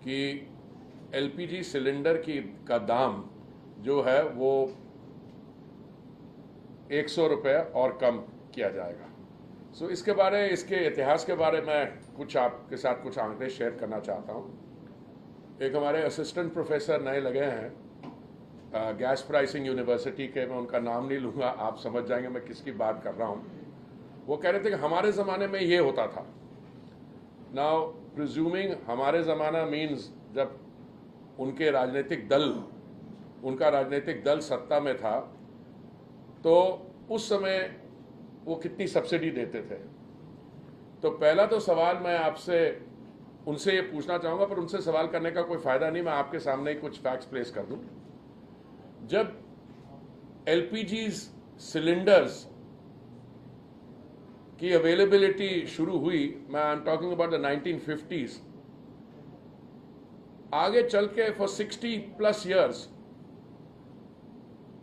कि LPG cylinder का दाम जो है वो 100 रुपये और कम किया जाएगा। सो इसके इतिहास के बारे में कुछ आपके साथ कुछ आंकड़े शेयर करना चाहता हूँ। एक हमारे असिस्टेंट प्रोफेसर नए लगे हैं गैस प्राइसिंग यूनिवर्सिटी के, मैं उनका नाम नहीं लूँगा, आप समझ जाएंगे मैं किसकी बात कर रहा हूँ। वो कह रहे थे कि हमारे ज़माने में ये होता था। नाउ प्रिज्यूमिंग हमारे ज़माना मीन्स जब उनका राजनीतिक दल सत्ता में था, तो उस समय वो कितनी सब्सिडी देते थे। तो पहला तो सवाल मैं आपसे उनसे ये पूछना चाहूँगा, पर उनसे सवाल करने का कोई फ़ायदा नहीं, मैं आपके सामने ही कुछ फैक्ट्स प्लेस कर दूँ। जब एलपीजी सिलेंडर्स की अवेलेबिलिटी शुरू हुई, मैं I am talking about the 1950s, आगे चल के for 60+ years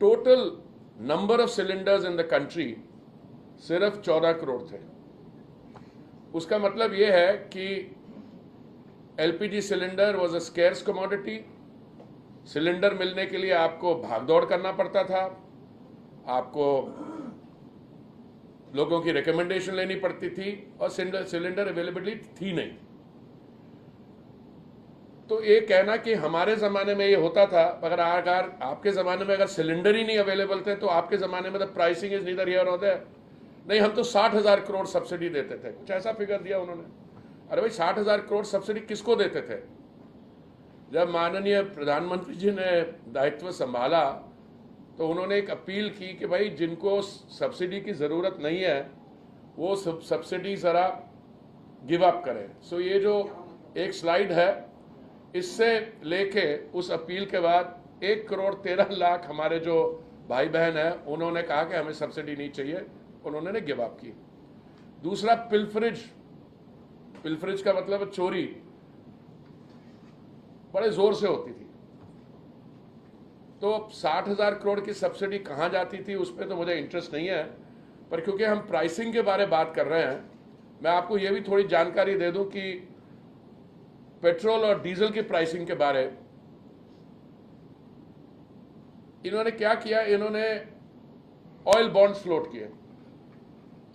total number of cylinders in the country सिर्फ 14 करोड़ थे। उसका मतलब यह है कि LPG cylinder was a scarce commodity. Cylinder मिलने के लिए आपको भागदौड़ करना पड़ता था, आपको लोगों की रिकमेंडेशन लेनी पड़ती थी, और सिलेंडर अवेलेबिलिटी थी नहीं। तो ये कहना कि हमारे ज़माने में ये होता था, अगर आपके ज़माने में अगर सिलेंडर ही नहीं अवेलेबल थे तो आपके ज़माने में the pricing is neither here और देयर। नहीं, हम तो 60,000 करोड़ सब्सिडी देते थे, कुछ ऐसा फिगर दिया उन्होंने। अरे भाई, 60,000 करोड़ सब्सिडी किसको देते थे? जब माननीय प्रधानमंत्री जी ने दायित्व संभाला तो उन्होंने एक अपील की कि भाई जिनको सब्सिडी की ज़रूरत नहीं है वो सब्सिडी ज़रा गिव अप करें। सो ये जो एक स्लाइड है, इससे लेके उस अपील के बाद 1,13,00,000 हमारे जो भाई बहन हैं उन्होंने कहा कि हमें सब्सिडी नहीं चाहिए, उन्होंने गिव अप की। दूसरा, पिल्फरेज का मतलब चोरी बड़े जोर से होती थी। तो 60,000 करोड़ की सब्सिडी कहां जाती थी उस पर तो मुझे इंटरेस्ट नहीं है, पर क्योंकि हम प्राइसिंग के बारे में बात कर रहे हैं, मैं आपको यह भी थोड़ी जानकारी दे दूं कि पेट्रोल और डीजल की प्राइसिंग के बारे इन्होंने क्या किया, इन्होंने ऑयल बॉन्ड्स फ्लोट किए,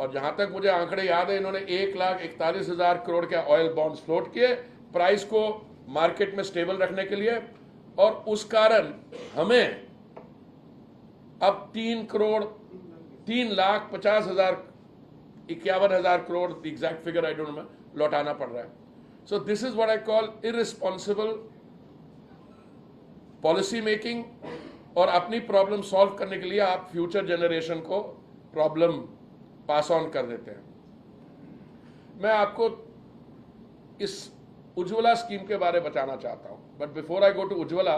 और जहां तक मुझे आंकड़े याद है इन्होंने 1,41,000 करोड़ के ऑयल बॉन्ड्स फ्लोट किए प्राइस को मार्केट में स्टेबल रखने के लिए। और उस कारण हमें अब 3,50,51,000 crore, the exact figure I don't know, लौटाना पड़ रहा है। So this is what I call irresponsible policy making, और अपनी प्रॉब्लम सॉल्व करने के लिए आप फ्यूचर जनरेशन को प्रॉब्लम पास ऑन कर देते हैं। मैं आपको इस उज्ज्वला स्कीम के बारे में बताना चाहता हूं, but before I go to Ujjwala,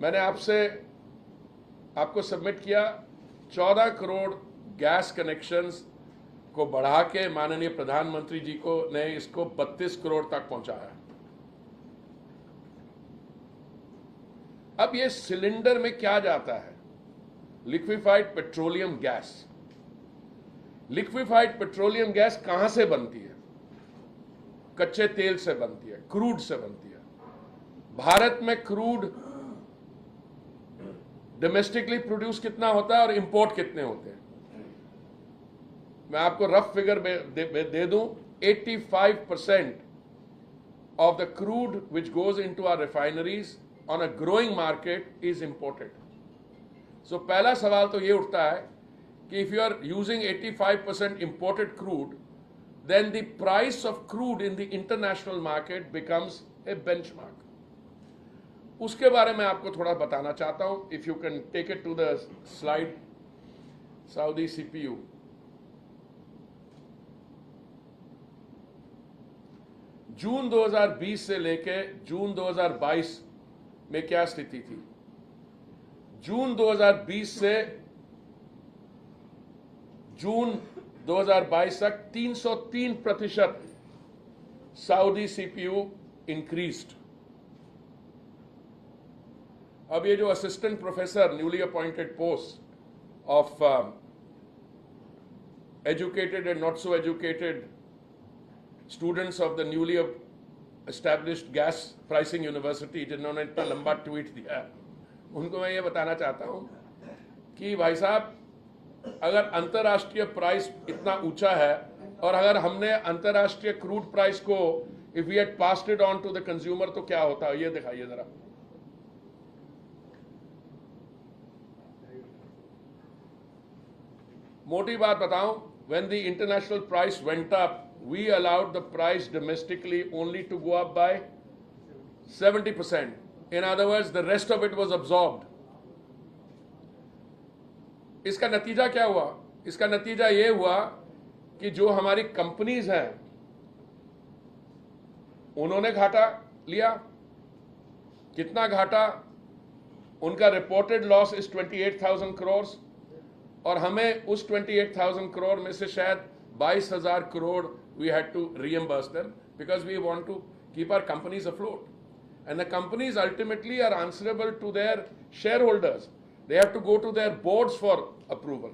मैंने आपको सबमिट किया 14 करोड़ गैस कनेक्शंस को बढ़ा के माननीय प्रधानमंत्री जी को ने इसको 32 करोड़ तक पहुंचाया। अब ये सिलेंडर में क्या जाता है? Liquefied petroleum gas. Liquefied petroleum gas कहां से बनती है? कच्चे तेल से बनती है, क्रूड से बनती है। भारत में क्रूड डोमेस्टिकली प्रोड्यूस कितना होता है और इंपोर्ट कितने होते हैं? मैं आपको रफ फिगर दे दूं, 85% of the crude which goes into our refineries on a growing market is imported. So पहला सवाल तो ये उठता है कि if you are using 85% imported crude, then the price of crude in the international market becomes a benchmark. उसके बारे में आपको थोड़ा बताना चाहता हूं. If you can take it to the slide, Saudi CPU. जून 2020 से लेके जून 2022 में क्या स्थिति थी? जून 2020 से जून 2022 तक 303% सऊदी सीपीयू इंक्रीज्ड. अब ये जो assistant professor newly appointed post of educated and not so educated students of the newly established gas pricing university, जिन्होंने इतना लंबा ट्वीट दिया, उनको मैं ये बताना चाहता हूँ कि भाई साहब, अगर अंतर्राष्ट्रीय प्राइस इतना ऊंचा है और अगर हमने अंतर्राष्ट्रीय क्रूड प्राइस को if we had passed it on to the consumer तो क्या होता है, ये दिखाइए जरा। मोटी बात बताऊं, when the international price went up, we allowed the price domestically only to go up by 70%. In other words, the rest of it was absorbed. इसका नतीजा क्या हुआ? इसका नतीजा ये हुआ कि जो हमारी कंपनीज हैं उन्होंने घाटा लिया। कितना घाटा? उनका रिपोर्टेड लॉस इज 28,000 करोड़ और हमें उस 28,000 करोड़ में से शायद 22,000 crore we had to reimburse them because we want to keep our companies afloat and the companies ultimately are answerable to their shareholders. They have to go to their boards for approval.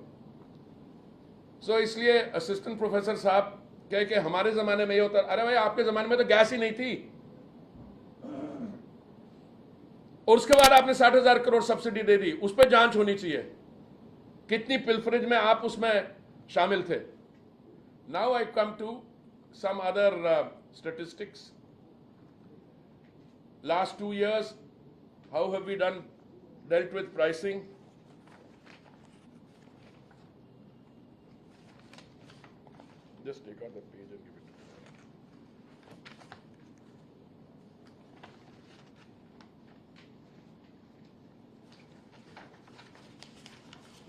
So इसलिए assistant professor साहब कह के हमारे जमाने में ये होता, अरे भाई आपके जमाने में तो गैस ही नहीं थी और उसके बाद आपने 60,000 करोड़ सब्सिडी दे दी, उस पर जांच होनी चाहिए कितनी पिलफरेज में आप उसमें शामिल थे। Now I come to some other statistics. Last 2 years, how have we done dealt with pricing? Just take out the page and give it to me.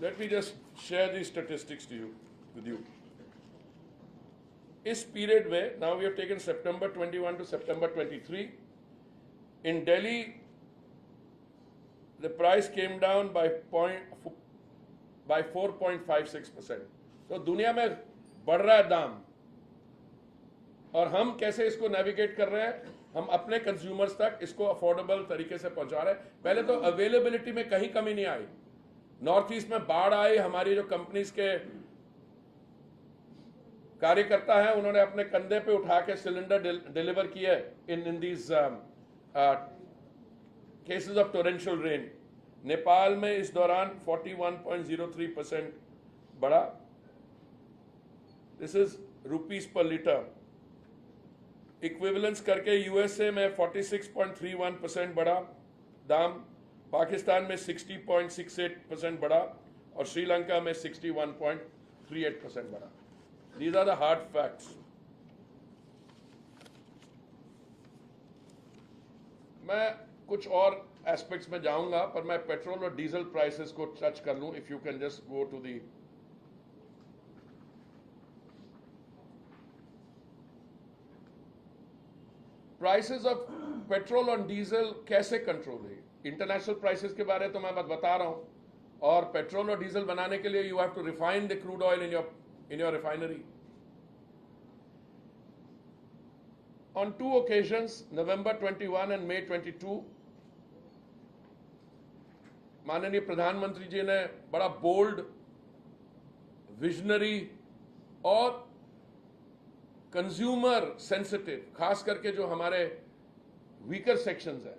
Let me just share these statistics with you. इस period में, now we have taken September 21 to September 23. In Delhi, the price came down by 4.56%. तो दुनिया में बढ़ रहा है दाम और हम कैसे इसको नेविगेट कर रहे हैं? हम अपने कंज्यूमर्स तक इसको अफोर्डेबल तरीके से पहुंचा रहे हैं। पहले तो अवेलेबिलिटी में कहीं कमी नहीं आई। नॉर्थ ईस्ट में बाढ़ आई, हमारी जो कंपनीज के कार्यकर्ता हैं उन्होंने अपने कंधे पे उठा के सिलेंडर डिलीवर किए in these cases of torrential rain. Nepal में इस दौरान 41.03% बढ़ा। दिस इज रुपीस पर लीटर। इक्विवेलेंस करके यूएसए में 46.31% बढ़ा दाम, पाकिस्तान में 60.68% बढ़ा और श्रीलंका में 61.38% बढ़ा। These are the hard facts. मैं कुछ और एस्पेक्ट्स में जाऊंगा पर मैं पेट्रोल और डीजल प्राइसेस को टच कर लूं। If you can just go to the prices of petrol और डीजल कैसे कंट्रोल हुई। इंटरनेशनल प्राइसेस के बारे में तो मैं बता रहा हूं, और पेट्रोल और डीजल बनाने के लिए you have to refine the crude oil in your refinery. On 2 occasions, November 21 and May 22, माननीय प्रधानमंत्री जी ने बड़ा बोल्ड, विजनरी और कंज्यूमर सेंसिटिव, खास करके जो हमारे वीकर सेक्शंस हैं,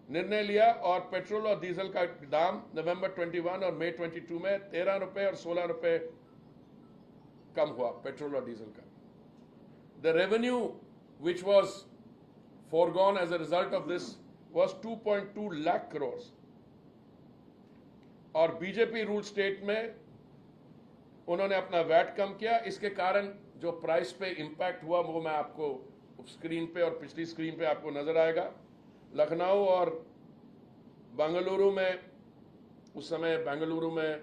निर्णय लिया और पेट्रोल और डीजल का दाम नवंबर 21 और मई 22 में 13 रुपए और 16 रुपए कम हुआ पेट्रोल और डीजल का। The revenue which was forgone as a result of this was 2.2 lakh crore. और बीजेपी रूल स्टेट में उन्होंने अपना वैट कम किया। इसके कारण जो प्राइस पे इंपैक्ट हुआ वो मैं आपको स्क्रीन पे और पिछली स्क्रीन पे आपको नजर आएगा। लखनऊ और बेंगलुरु में, उस समय बेंगलुरु में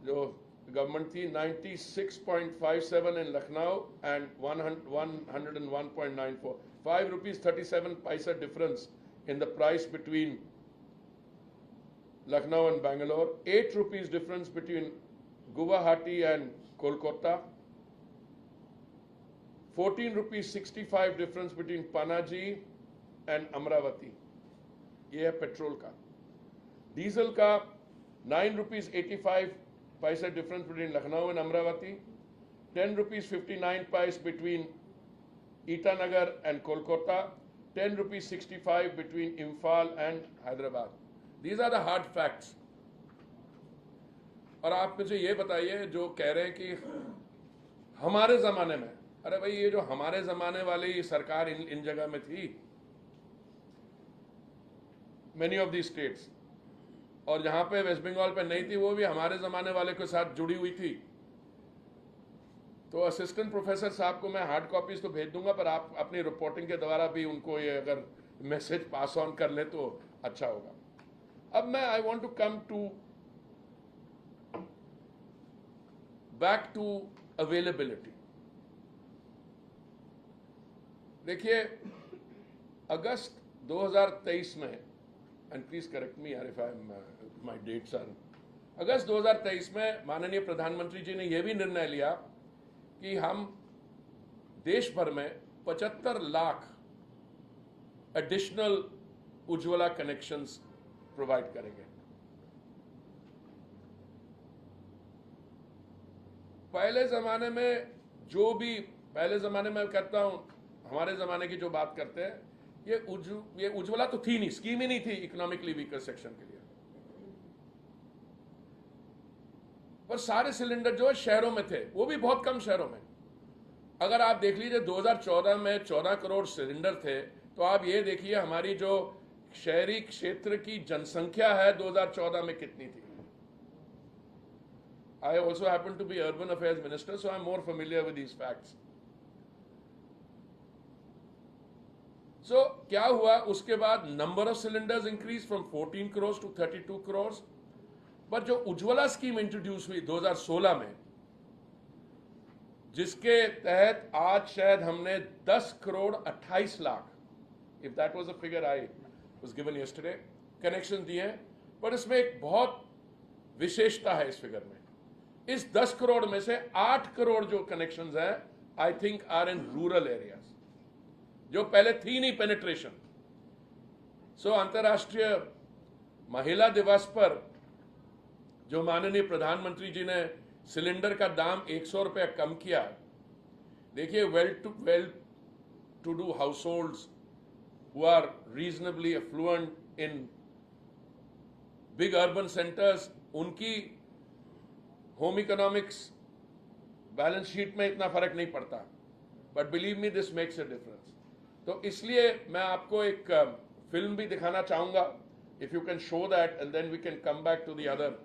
जो गवर्नमेंट थी, 96.57 in Lucknow and 101.94, 5 rupees 37 paisa difference in the price between Lucknow and Bangalore, 8 rupees difference between Guwahati and Kolkata, 14 rupees 65 difference between Panaji and Amravati। ये है पेट्रोल का। डीजल का 9 rupees 85 paisa difference between Lucknow and Amravati, 10 rupees 59 paise between Itanagar and Kolkata, 10 rupees 65 between Imphal and Hyderabad. These are the hard facts. और आप मुझे ये बताइए जो कह रहे हैं कि हमारे ज़माने में, अरे भाई ये जो हमारे ज़माने वाली सरकार इन जगह में थी, मेनी ऑफ दी स्टेट्स, और जहां पे वेस्ट बंगाल पे नहीं थी वो भी हमारे ज़माने वाले के साथ जुड़ी हुई थी। तो असिस्टेंट प्रोफेसर साहब को मैं हार्ड कॉपीज तो भेज दूंगा, पर आप अपनी रिपोर्टिंग के द्वारा भी उनको ये अगर मैसेज पास ऑन कर ले तो अच्छा होगा। अब मैं I want to come to back to availability. देखिए, अगस्त 2023 में, एंड प्लीज करेक्ट मी यार if I am my dates are, अगस्त 2023 में माननीय प्रधानमंत्री जी ने यह भी निर्णय लिया कि हम देश भर में 75 lakh additional Ujjwala connections provide करेंगे। पहले जमाने में जो भी, पहले जमाने में कहता हूं, हमारे जमाने की जो बात करते हैं, ये उज्ज्वला तो थी नहीं, स्कीम ही नहीं थी इकोनॉमिकली वीकर सेक्शन के लिए। पर सारे सिलेंडर जो है शहरों में थे, वो भी बहुत कम शहरों में। अगर आप देख लीजिए 2014 में 14 करोड़ सिलेंडर थे, तो आप ये देखिए हमारी जो शहरी क्षेत्र की जनसंख्या है 2014 में कितनी थी। I also happen to be urban affairs minister, so I'm more familiar with these facts. So क्या हुआ उसके बाद, number of cylinders increase from 14 crore to 32 crore. पर जो उज्ज्वला स्कीम इंट्रोड्यूस हुई 2016 में, जिसके तहत आज शायद हमने 10 crore 28 lakh, if that was a figure I was given yesterday, connection दिए हैं। पर इसमें एक बहुत विशेषता है इस फिगर में। इस 10 करोड़ में से 8 करोड़ जो कनेक्शंस हैं, I think are in rural areas, जो पहले थी नहीं पेनिट्रेशन। सो अंतर्राष्ट्रीय महिला दिवस पर जो माननीय प्रधानमंत्री जी ने सिलेंडर का दाम 100 रुपया कम किया, देखिए well to do households who are reasonably affluent in big urban centres, उनकी होम इकोनॉमिक्स बैलेंस शीट में इतना फर्क नहीं पड़ता, but believe me this makes a difference. तो इसलिए मैं आपको एक फिल्म भी दिखाना चाहूंगा, if you can show that and then we can come back to the other.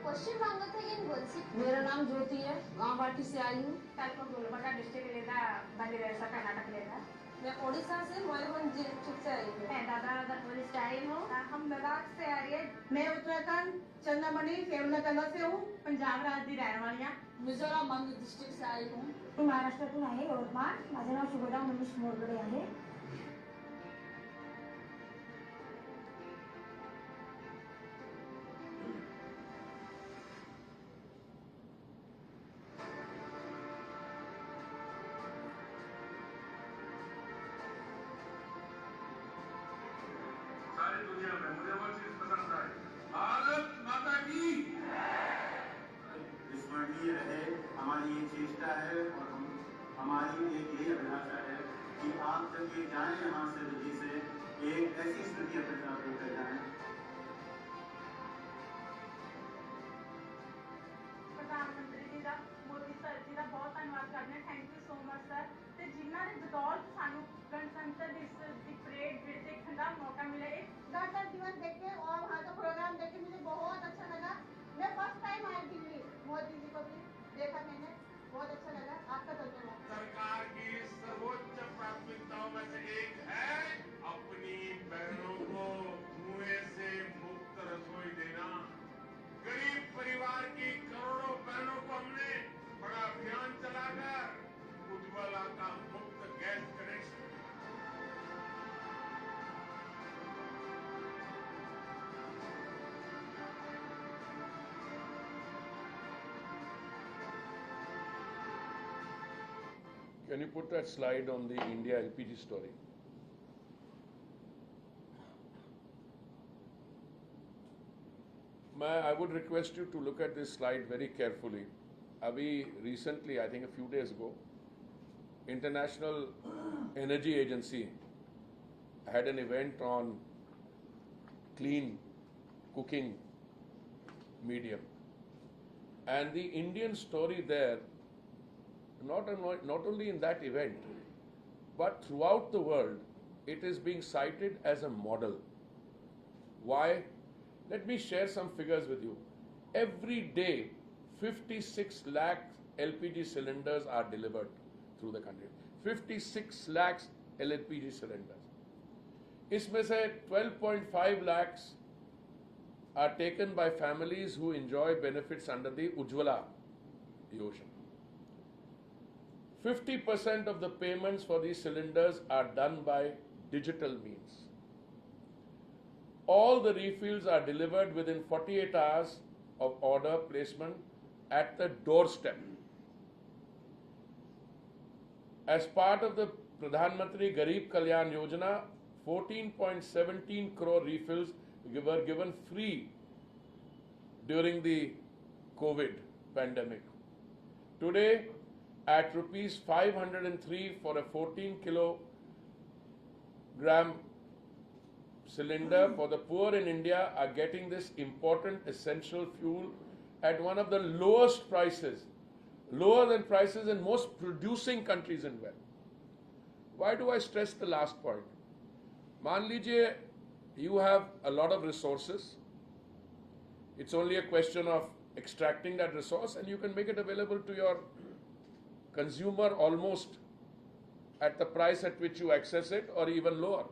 Paschimbanga থেকে বলছি। मेरा नाम ज्योति है, गांव बाटी से आई हूँ। तारपन गोलबटा डिस्ट्रिक्ट लेदा बंगलादेश कर्नाटक लेदा। मैं ओडिशा से मयूरभंज डिस्ट्रिक्ट से आई हूँ। मैं दादा टूरिस्ट आई हूँ। हम लद्दाख से आ रही है। मैं उत्तराखंड चंद्रमणि फेवलाकला से हूँ। पंजाब राज्य की रहने वाली हूँ। मिजोरम डिस्ट्रिक्ट से आई हूँ। महाराष्ट्रातून आहे यवतमाळ। माझे नाव शुभदा मनीष मोरगडे आहे। दुनिया में मुझे वो चीज पसंद आई, भारत माता की स्मरणीय रहे। हमारी ये चेष्टा है और हमारी एक यही अभिलाषा है कि आप जब ये जाएं यहाँ से दिल्ली से, एक ऐसी स्थिति अपने साथ लेकर जाएं। प्रधानमंत्री जी का, मोदी सर जी का बहुत धन्यवाद करने। Thank you so much sir. ਤੇ ਜਿਨ੍ਹਾਂ ਦੇ ਬਦੌਲਤ ਸਾਨੂੰ गणतंत्र दिवस की परेड देखने का मौका मिला। एक गणतंत्र दिवस देख के और वहाँ का प्रोग्राम देख के मुझे बहुत अच्छा लगा। Can you put that slide on the India LPG story? I would request you to look at this slide very carefully. Abhi recently, I think a few days ago, International Energy Agency had an event on clean cooking medium. And the Indian story there, not only in that event, but throughout the world, it is being cited as a model. Why? Let me share some figures with you. Every day, 56 lakh LPG cylinders are delivered through the country. 56 lakhs LPG cylinders. इसमें से 12.5 lakhs are taken by families who enjoy benefits under the Ujjwala Yojana. 50% of the payments for these cylinders are done by digital means. All the refills are delivered within 48 hours of order placement at the doorstep. As part of the Pradhan Mantri Garib Kalyan Yojana, 14.17 crore refills were given free during the COVID pandemic. Today, at rupees 503 for a 14 kilogram cylinder, for the poor in India are getting this important essential fuel at one of the lowest prices, lower than prices in most producing countries in world. Why do I stress the last point? मान लीजिए you have a lot of resources. It's only a question of extracting that resource and you can make it available to your consumer almost at the price at which you access it or even lower.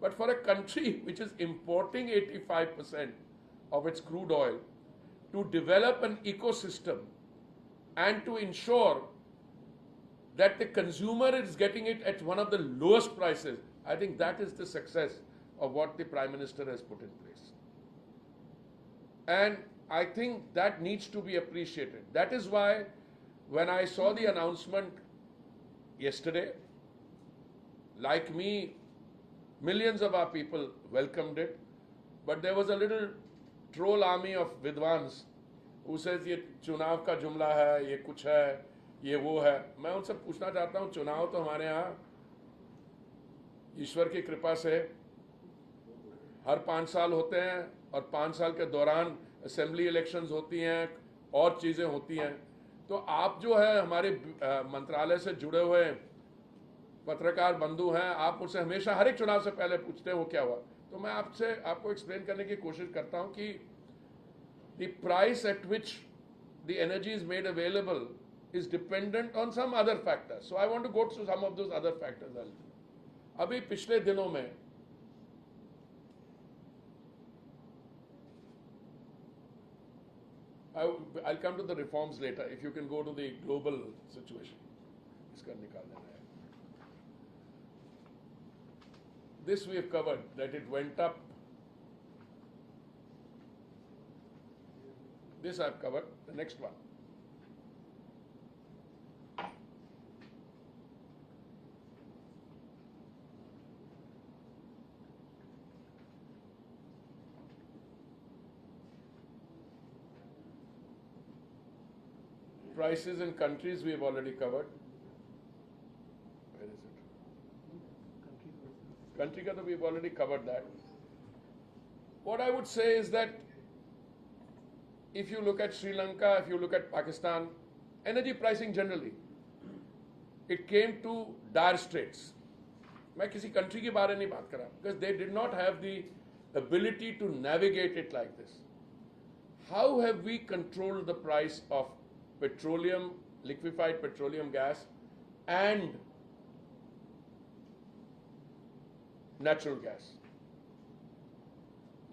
But for a country which is importing 85% of its crude oil, to develop an ecosystem and to ensure that the consumer is getting it at one of the lowest prices, I think that is the success of what the Prime Minister has put in place. And I think that needs to be appreciated. That is why when I saw the announcement yesterday, like me, millions of our people welcomed it, but there was a little troll army of vidwans who says ये चुनाव का जुमला है, ये कुछ है, ये वो है. मैं उनसे पूछना चाहता हूँ, चुनाव तो हमारे यहाँ ईश्वर की कृपा से हर 5 साल होते हैं और 5 साल के दौरान असेंबली इलेक्शंस होती हैं और चीज़ें होती हैं. तो आप जो है हमारे मंत्रालय से जुड़े हुए पत्रकार बंधु हैं, आप मुझसे हमेशा हर एक चुनाव से पहले पूछते हैं वो क्या हुआ. तो मैं आपको एक्सप्लेन करने की कोशिश करता हूं कि the price at which the energy is made available is dependent on some other factors. So I want to go through some of those other factors. अभी पिछले दिनों में I'll come to the reforms later. If you can go to the global situation. इसका निकाल देना है. This we have covered, that it went up. This I've covered. The next one. Prices in countries we have already covered. Where is it? Country ka we have already covered that. What I would say is that if you look at Sri Lanka, if you look at Pakistan, energy pricing generally, it came to dire straits. मैं किसी country के बारे नहीं बात कर रहा, because they did not have the ability to navigate it like this. How have we controlled the price of petroleum, liquefied petroleum gas and natural gas?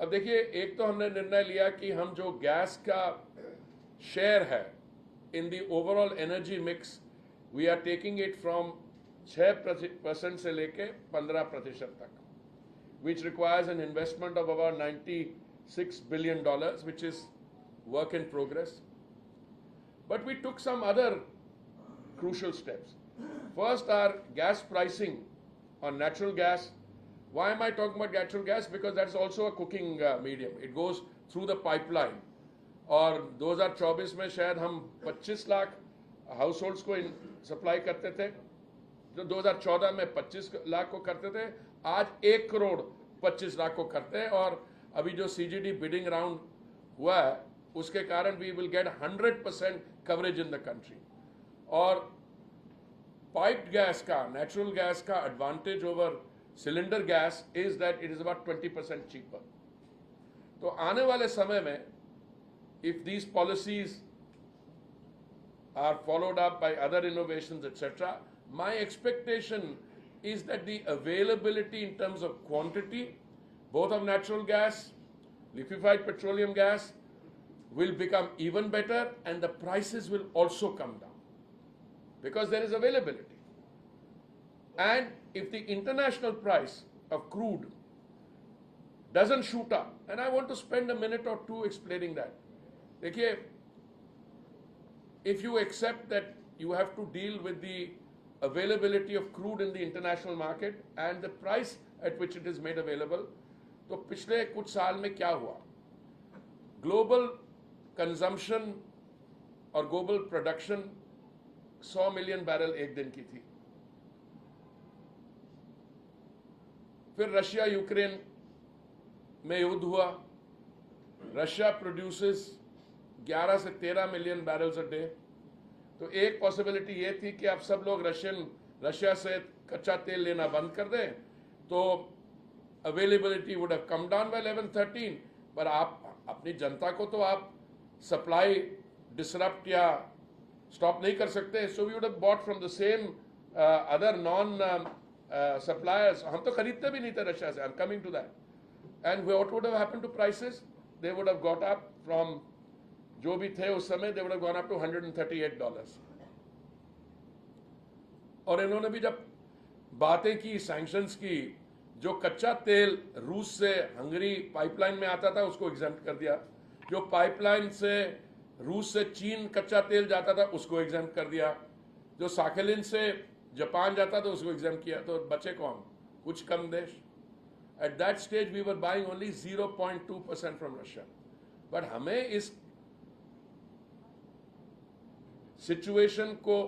अब देखिए, एक तो हमने निर्णय लिया कि हम जो गैस का शेयर है in the overall energy mix, we are taking it from 6% से लेके 15% तक, which requires an investment of about $96 billion, which is work in progress. But we took some other crucial steps. First, our gas pricing on natural gas. Why am I talking about natural gas? Because that's also a cooking medium. It goes through the pipeline. और 2024 में शायद हम 25 lakh house holds को supply करते थे, जो 2014 में 25 लाख को करते थे, आज 1 करोड़ 25 लाख को करते हैं। और अभी जो CGD बिडिंग राउंड हुआ है उसके कारण we will get 100% coverage in the country. और पाइप्ड गैस का, नेचुरल गैस का advantage over cylinder gas is that it is about 20% cheaper. तो आने वाले समय में if these policies are followed up by other innovations, etc., my expectation is that the availability in terms of quantity, both of natural gas, liquefied petroleum gas, will become even better, and the prices will also come down because there is availability. And if the international price of crude doesn't shoot up, and I want to spend a minute or two explaining that. देखिए, if you accept that you have to deal with the availability of crude in the international market and the price at which it is made available, तो पिछले कुछ साल में क्या हुआ? Global consumption और global production 100 million barrel एक दिन की थी। फिर रशिया यूक्रेन में युद्ध हुआ। रशिया प्रोड्यूसेस 11 से 13 मिलियन बैरल्स अ डे। तो एक पॉसिबिलिटी ये थी कि आप सब लोग रशिया से कच्चा तेल लेना बंद कर दें, तो availability would have come down by 11-13। पर आप अपनी जनता को तो आप सप्लाई डिसरप्ट या स्टॉप नहीं कर सकते। So we would have bought from the same other non suppliers. हम तो खरीदते भी नहीं थे रशिया से। I am coming to that. And what would have happened to prices? They would have got up from जो भी थे उस समय, they would have gone up to $138। और इन्होंने भी जब बातें की, सैंक्शंस की, जो कच्चा तेल रूस से हंगरी पाइपलाइन में आता था उसको एग्जेम्प्ट कर दिया, जो पाइपलाइन से रूस से चीन कच्चा तेल जाता था उसको एग्जेम्प्ट कर दिया, जो साखेलिन से जापान जाता था उसको एग्जेम्प्ट किया। तो बचे कौन? कुछ कम देश। At that stage we were buying only 0.2% from Russia. But हमें इस सिचुएशन को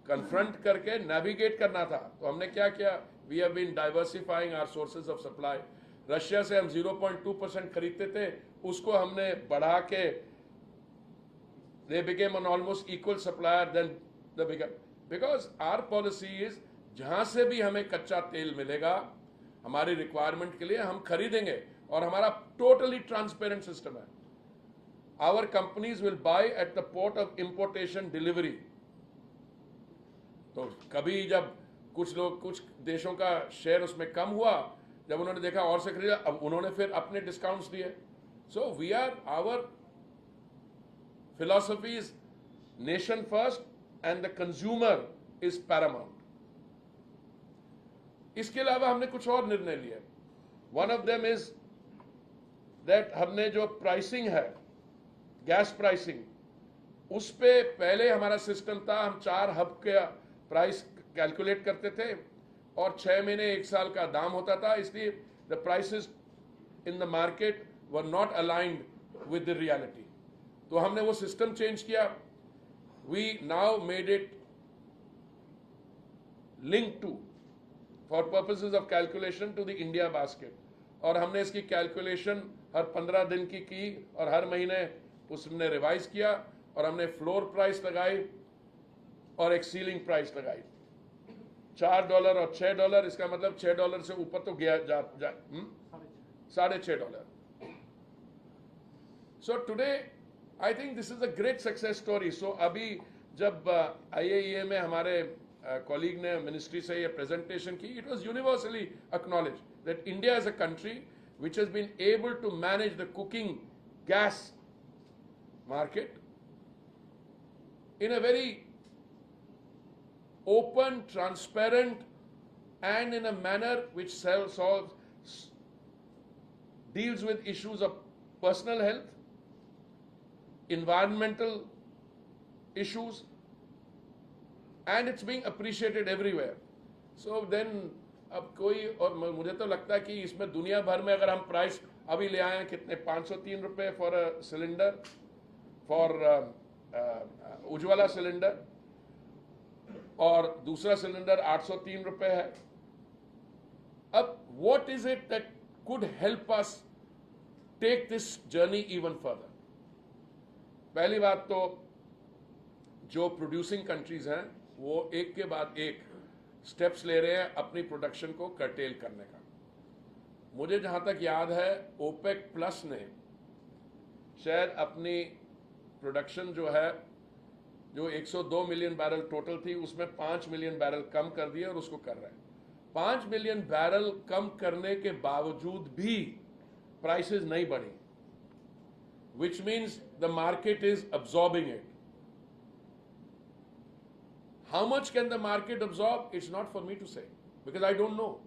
कन्फ्रंट करके नेविगेट करना था। तो हमने क्या किया? We have been diversifying our sources of supply. Russia से हम 0.2% खरीदते थे, उसको हमने बढ़ा के they became an almost equal supplier than the bigger. Because our policy is जहां से भी हमें कच्चा तेल मिलेगा हमारी रिक्वायरमेंट के लिए हम खरीदेंगे, और हमारा टोटली ट्रांसपेरेंट सिस्टम है। Our companies will buy at the port of importation delivery. तो कभी जब कुछ देशों का शेयर उसमें कम हुआ, जब उन्होंने देखा और से खरीदा, अब उन्होंने फिर अपने डिस्काउंट्स दिए। So we are, our philosophy is nation first and the consumer is paramount. इसके अलावा हमने कुछ और निर्णय लिए। One of them is that हमने जो प्राइसिंग है, गैस प्राइसिंग, उस पे पहले हमारा सिस्टम था, हम 4 हब का प्राइस कैलकुलेट करते थे और 6 महीने 1 साल का दाम होता था, इसलिए the prices in the market were not aligned with the reality. तो हमने वो सिस्टम चेंज किया। We now made it link to for purposes of calculation to the India basket, और हमने इसकी कैलकुलेशन हर 15 दिन की और हर महीने उसने रिवाइज किया, और हमने फ्लोर प्राइस लगाई और एक सीलिंग प्राइस लगाई। $4 और $6, इसका मतलब $6 से ऊपर तो गया $6.5। So today I think this is a great success story. So अभी जब IAEA में हमारे कॉलीग ने मिनिस्ट्री से ये प्रेजेंटेशन की, it was universally acknowledge that India is a country which has been able to manage the cooking gas market in a very open, transparent, and in a manner which deals with issues of personal health, environmental issues, and it's being appreciated everywhere. So then अब कोई और मुझे तो लगता है कि इसमें दुनिया भर में अगर हम प्राइस अभी ले आए हैं कितने 503 रुपए for a cylinder for Ujjwala cylinder और दूसरा सिलेंडर 803 रुपए है. अब what is it that could help us take this journey even further? पहली बात तो जो प्रोड्यूसिंग कंट्रीज हैं वो एक के बाद एक स्टेप्स ले रहे हैं अपनी प्रोडक्शन को कर्टेल करने का. मुझे जहां तक याद है ओपेक प्लस ने शायद अपनी प्रोडक्शन जो है जो 102 मिलियन बैरल टोटल थी उसमें 5 मिलियन बैरल कम कर दिए और उसको कर रहे हैं. 5 मिलियन बैरल कम करने के बावजूद भी प्राइसेस नहीं बढ़ी, which means the market is absorbing it. How much can the market absorb? It's not for me to say because I don't know.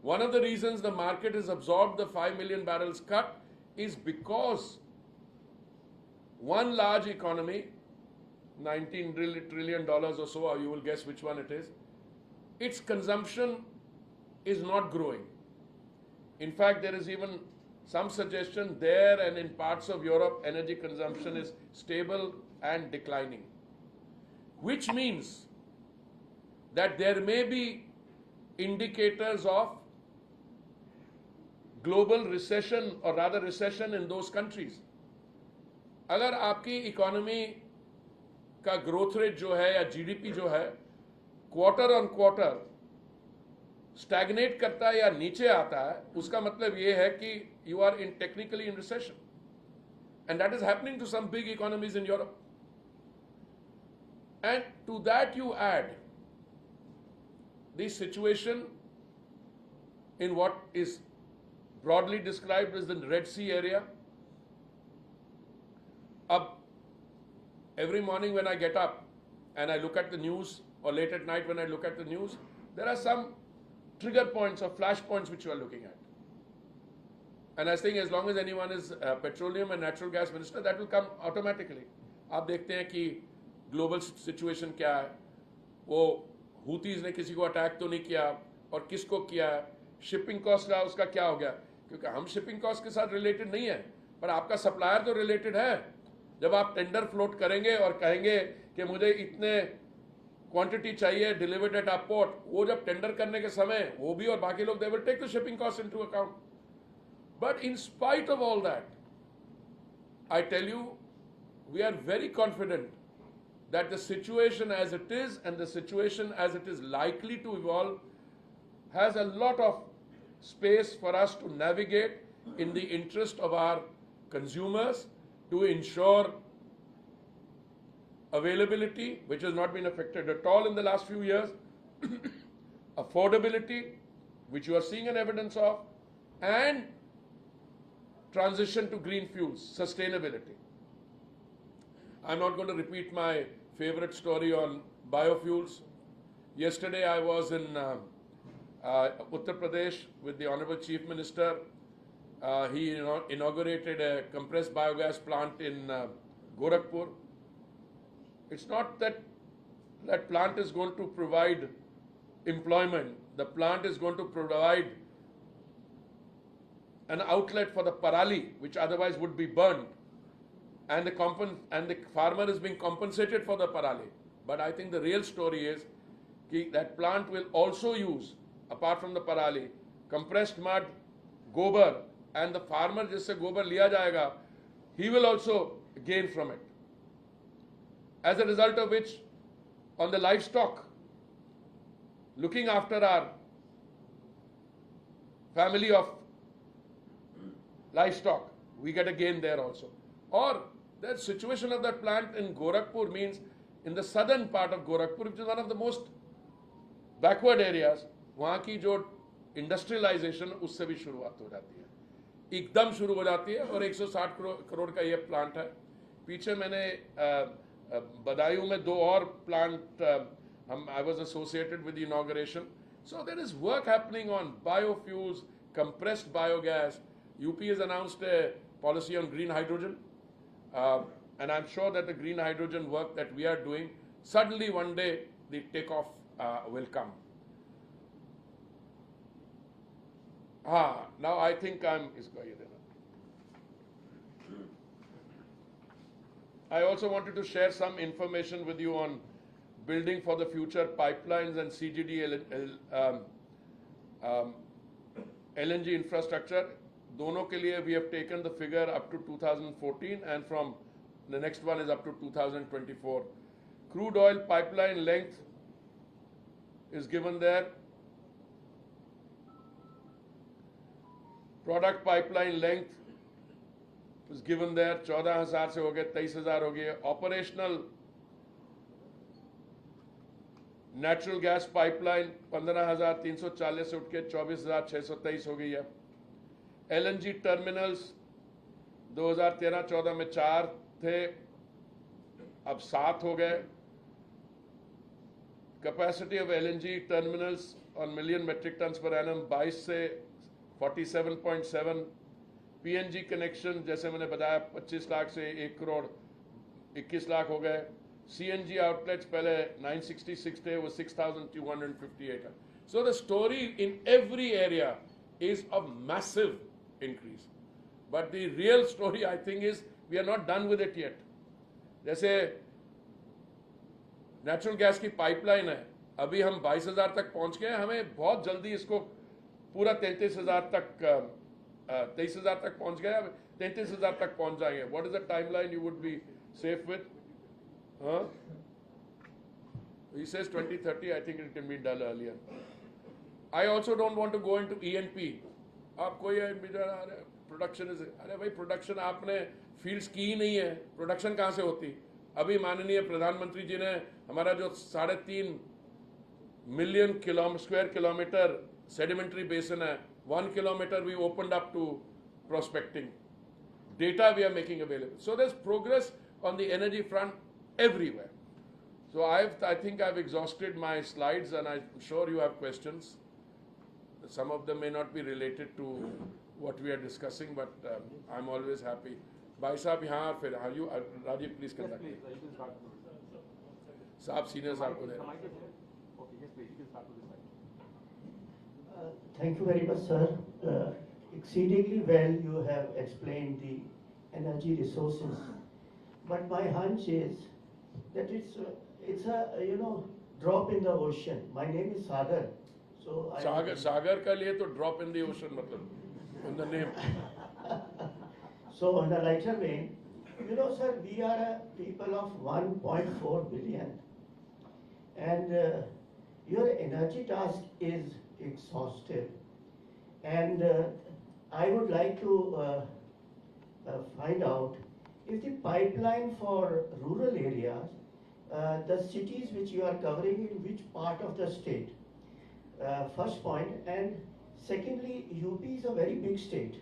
One of the reasons the market has absorbed the 5 million barrels cut is because one large economy, $19 trillion or so, or you will guess which one it is, its consumption is not growing. In fact, there is even some suggestion there and in parts of Europe, energy consumption is stable and declining. Which means that there may be indicators of global recession or rather recession in those countries. अगर आपकी economy का growth rate जो है या GDP जो है quarter on quarter stagnate करता है या नीचे आता है, उसका मतलब ये है कि you are technically in recession. And that is happening to some big economies in Europe. And to that you add the situation in what is broadly described as the Red Sea area. Every morning when I get up and I look at the news, or late at night when I look at the news, there are some trigger points or flash points which you are looking at. And I think as long as anyone is petroleum and natural gas minister, that will come automatically. आप देखते हैं कि global situation क्या है, वो Houthis ने किसी को अटैक तो नहीं किया और किसको किया, शिपिंग कॉस्ट का उसका क्या हो गया, क्योंकि हम शिपिंग कॉस्ट के साथ रिलेटेड नहीं है पर आपका सप्लायर तो रिलेटेड है. जब आप टेंडर फ्लोट करेंगे और कहेंगे कि मुझे इतने क्वांटिटी चाहिए डिलीवर्ड एट आप पोर्ट, वो जब टेंडर करने के समय वो भी और बाकी लोग they will take the shipping cost into account. But in spite of all that, I tell you, we are very confident that the situation as it is and the situation as it is likely to evolve has a lot of space for us to navigate in the interest of our consumers to ensure availability, which has not been affected at all in the last few years, affordability, which you are seeing an evidence of, and transition to green fuels, sustainability. I'm not going to repeat my favorite story on biofuels. Yesterday I was in Uttar Pradesh with the Honorable Chief Minister. He inaugurated a compressed biogas plant in Gorakhpur. It's not that that plant is going to provide employment. The plant is going to provide an outlet for the parali, which otherwise would be burned, and the farmer is being compensated for the parali. But I think the real story is that plant will also use, apart from the parali, compressed mud, gobar, and the farmer jisse gobar liya jayega, he will also gain from it. As a result of which, on the livestock, looking after our family of livestock, we get a gain there also. Or the situation of that plant in Gorakhpur means in the southern part of Gorakhpur, which is one of the most backward areas, वहाँ की जो industrialisation उससे भी शुरुआत हो जाती है, एकदम शुरू हो जाती है. और 160 करोड़ का ये प्लांट है. पीछे मैंने बदायूं में 2 और plant, I was associated with the inauguration. So there is work happening on biofuels, compressed biogas. UP has announced a policy on green hydrogen, and I'm sure that the green hydrogen work that we are doing, suddenly one day the takeoff will come. Now I think I also wanted to share some information with you on building for the future pipelines and CGD LNG infrastructure. दोनों के लिए we have taken the figure up to 2014 and from the next one is up to 2024. Crude oil pipeline length is given there. Product pipeline length is given there. 14,000 से हो गए 23,000 हो गए. Operational natural gas pipeline 15,340 से उठ के 24,623 हो गई है. एलएनजी टर्मिनल्स 2013-14 में 4 थे, अब 7 हो गए. Capacity of LNG terminals on million metric tons per annum 22 से 47.7. पीएनजी कनेक्शन जैसे मैंने बताया 25 लाख से 1 करोड़ 21 लाख हो गए. CNG outlets पहले 966 थे, वो 6,258 है. So the story in every area is of massive increase. But the real story I think is we are not done with it yet. जैसे नेचुरल गैस की पाइपलाइन है, अभी हम 22,000 तक पहुंच गए. हमें बहुत जल्दी इसको पूरा 33,000 तक 23,000 तक पहुंच गए. अब 33,000 तक पहुंच जाएंगे. What is the timeline you would be safe with? He says 2030. I think it can be done earlier. I also don't want to go into E&P. आप कोई प्रोडक्शन अरे भाई प्रोडक्शन आपने फील्ड्स की ही नहीं है, प्रोडक्शन कहाँ से होती? अभी माननीय प्रधानमंत्री जी ने हमारा जो 3.5 million square kilometre sedimentary basin है, 1 kilometer we opened up to prospecting. Data we are making available. So there's progress on the energy front everywhere. So I think I've exhausted my slides and I'm sure you have questions. Some of them may not be related to what we are discussing, but I'm always happy. Bhai Sahab, yahan fir you Rajiv, please conduct. Yes, please, you can start. Saab senior sahab ko de. Okay, yes, please, you can start with this side. Thank you very much, sir. Exceedingly well you have explained the energy resources, but my hunch is that it's a drop in the ocean. My name is Sagar, so Sagar ka liye to drop in the ocean matlab in the name. So on a lighter vein, sir, we are a people of 1.4 billion, and your energy task is exhaustive, and I would like to find out if the pipeline for rural areas, the cities which you are covering in which part of the state, first point, and secondly, UP is a very big state,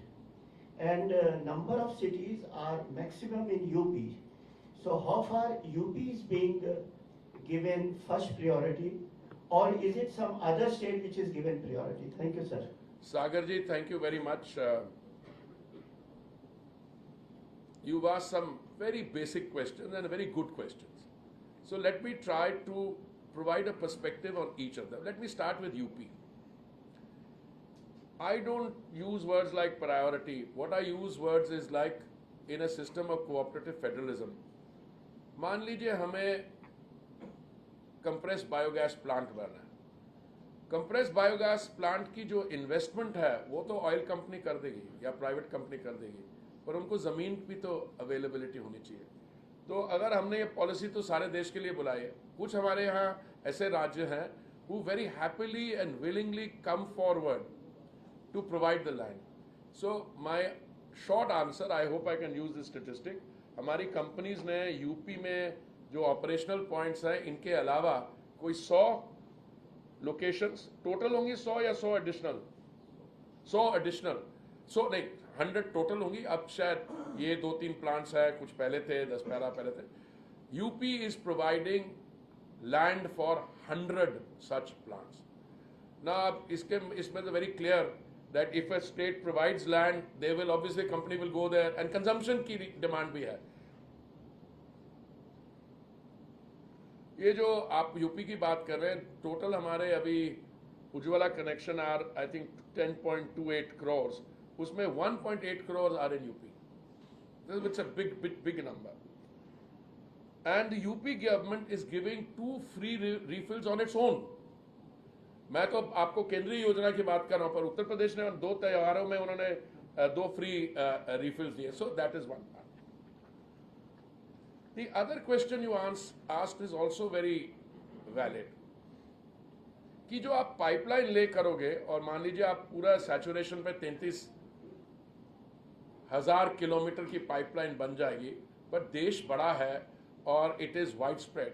and number of cities are maximum in UP. So how far UP is being given first priority, or is it some other state which is given priority? Thank you, sir. Sagar ji, thank you very much. You've asked some very basic questions and very good questions. So let me try to provide a perspective on each of them. Let me start with UP. I don't use words like priority. What I use words is like in a system of cooperative federalism. मान लीजिए हमें compress biogas plant बनाना है. Compress biogas plant की जो investment है वो तो oil company कर देगी या प्राइवेट कंपनी कर देगी, पर उनको ज़मीन की तो अवेलेबिलिटी होनी चाहिए. तो अगर हमने ये पॉलिसी तो सारे देश के लिए बुलाई है, कुछ हमारे यहाँ ऐसे राज्य हैं who very happily and willingly come forward to provide the land. So my short answer, I hope I can use this statistic, हमारी कंपनीज ने यूपी में जो ऑपरेशनल पॉइंट्स हैं इनके अलावा कोई 100 लोकेशंस टोटल होंगी, 100 या 100 एडिशनल, 100 नहीं 100 टोटल होंगी. अब शायद ये 2-3 प्लांट्स हैं, कुछ पहले थे, 10-12 पहले थे. UP is providing land for 100 such plants. ना अब इसमें तो very clear that if a state provides land, they will obviously company will go there and consumption की डिमांड भी है. ये जो आप यूपी की बात कर रहे हैं, टोटल हमारे अभी Ujjwala connection are I think 10.28 crore, उसमें 1.8 crore are in UP. It's a big number. And the UP government is giving 2 free refills on its own. मैं तो आपको केंद्रीय योजना की बात कर रहा हूं, पर उत्तर प्रदेश ने 2 त्योहारों में उन्होंने 2 फ्री refills दिए. So that is one part. The other question you asked is also very valid. कि जो आप पाइपलाइन ले करोगे और मान लीजिए आप पूरा सैचुरेशन पे 33,000 किलोमीटर की पाइपलाइन बन जाएगी, पर देश बड़ा है और इट इज वाइड स्प्रेड.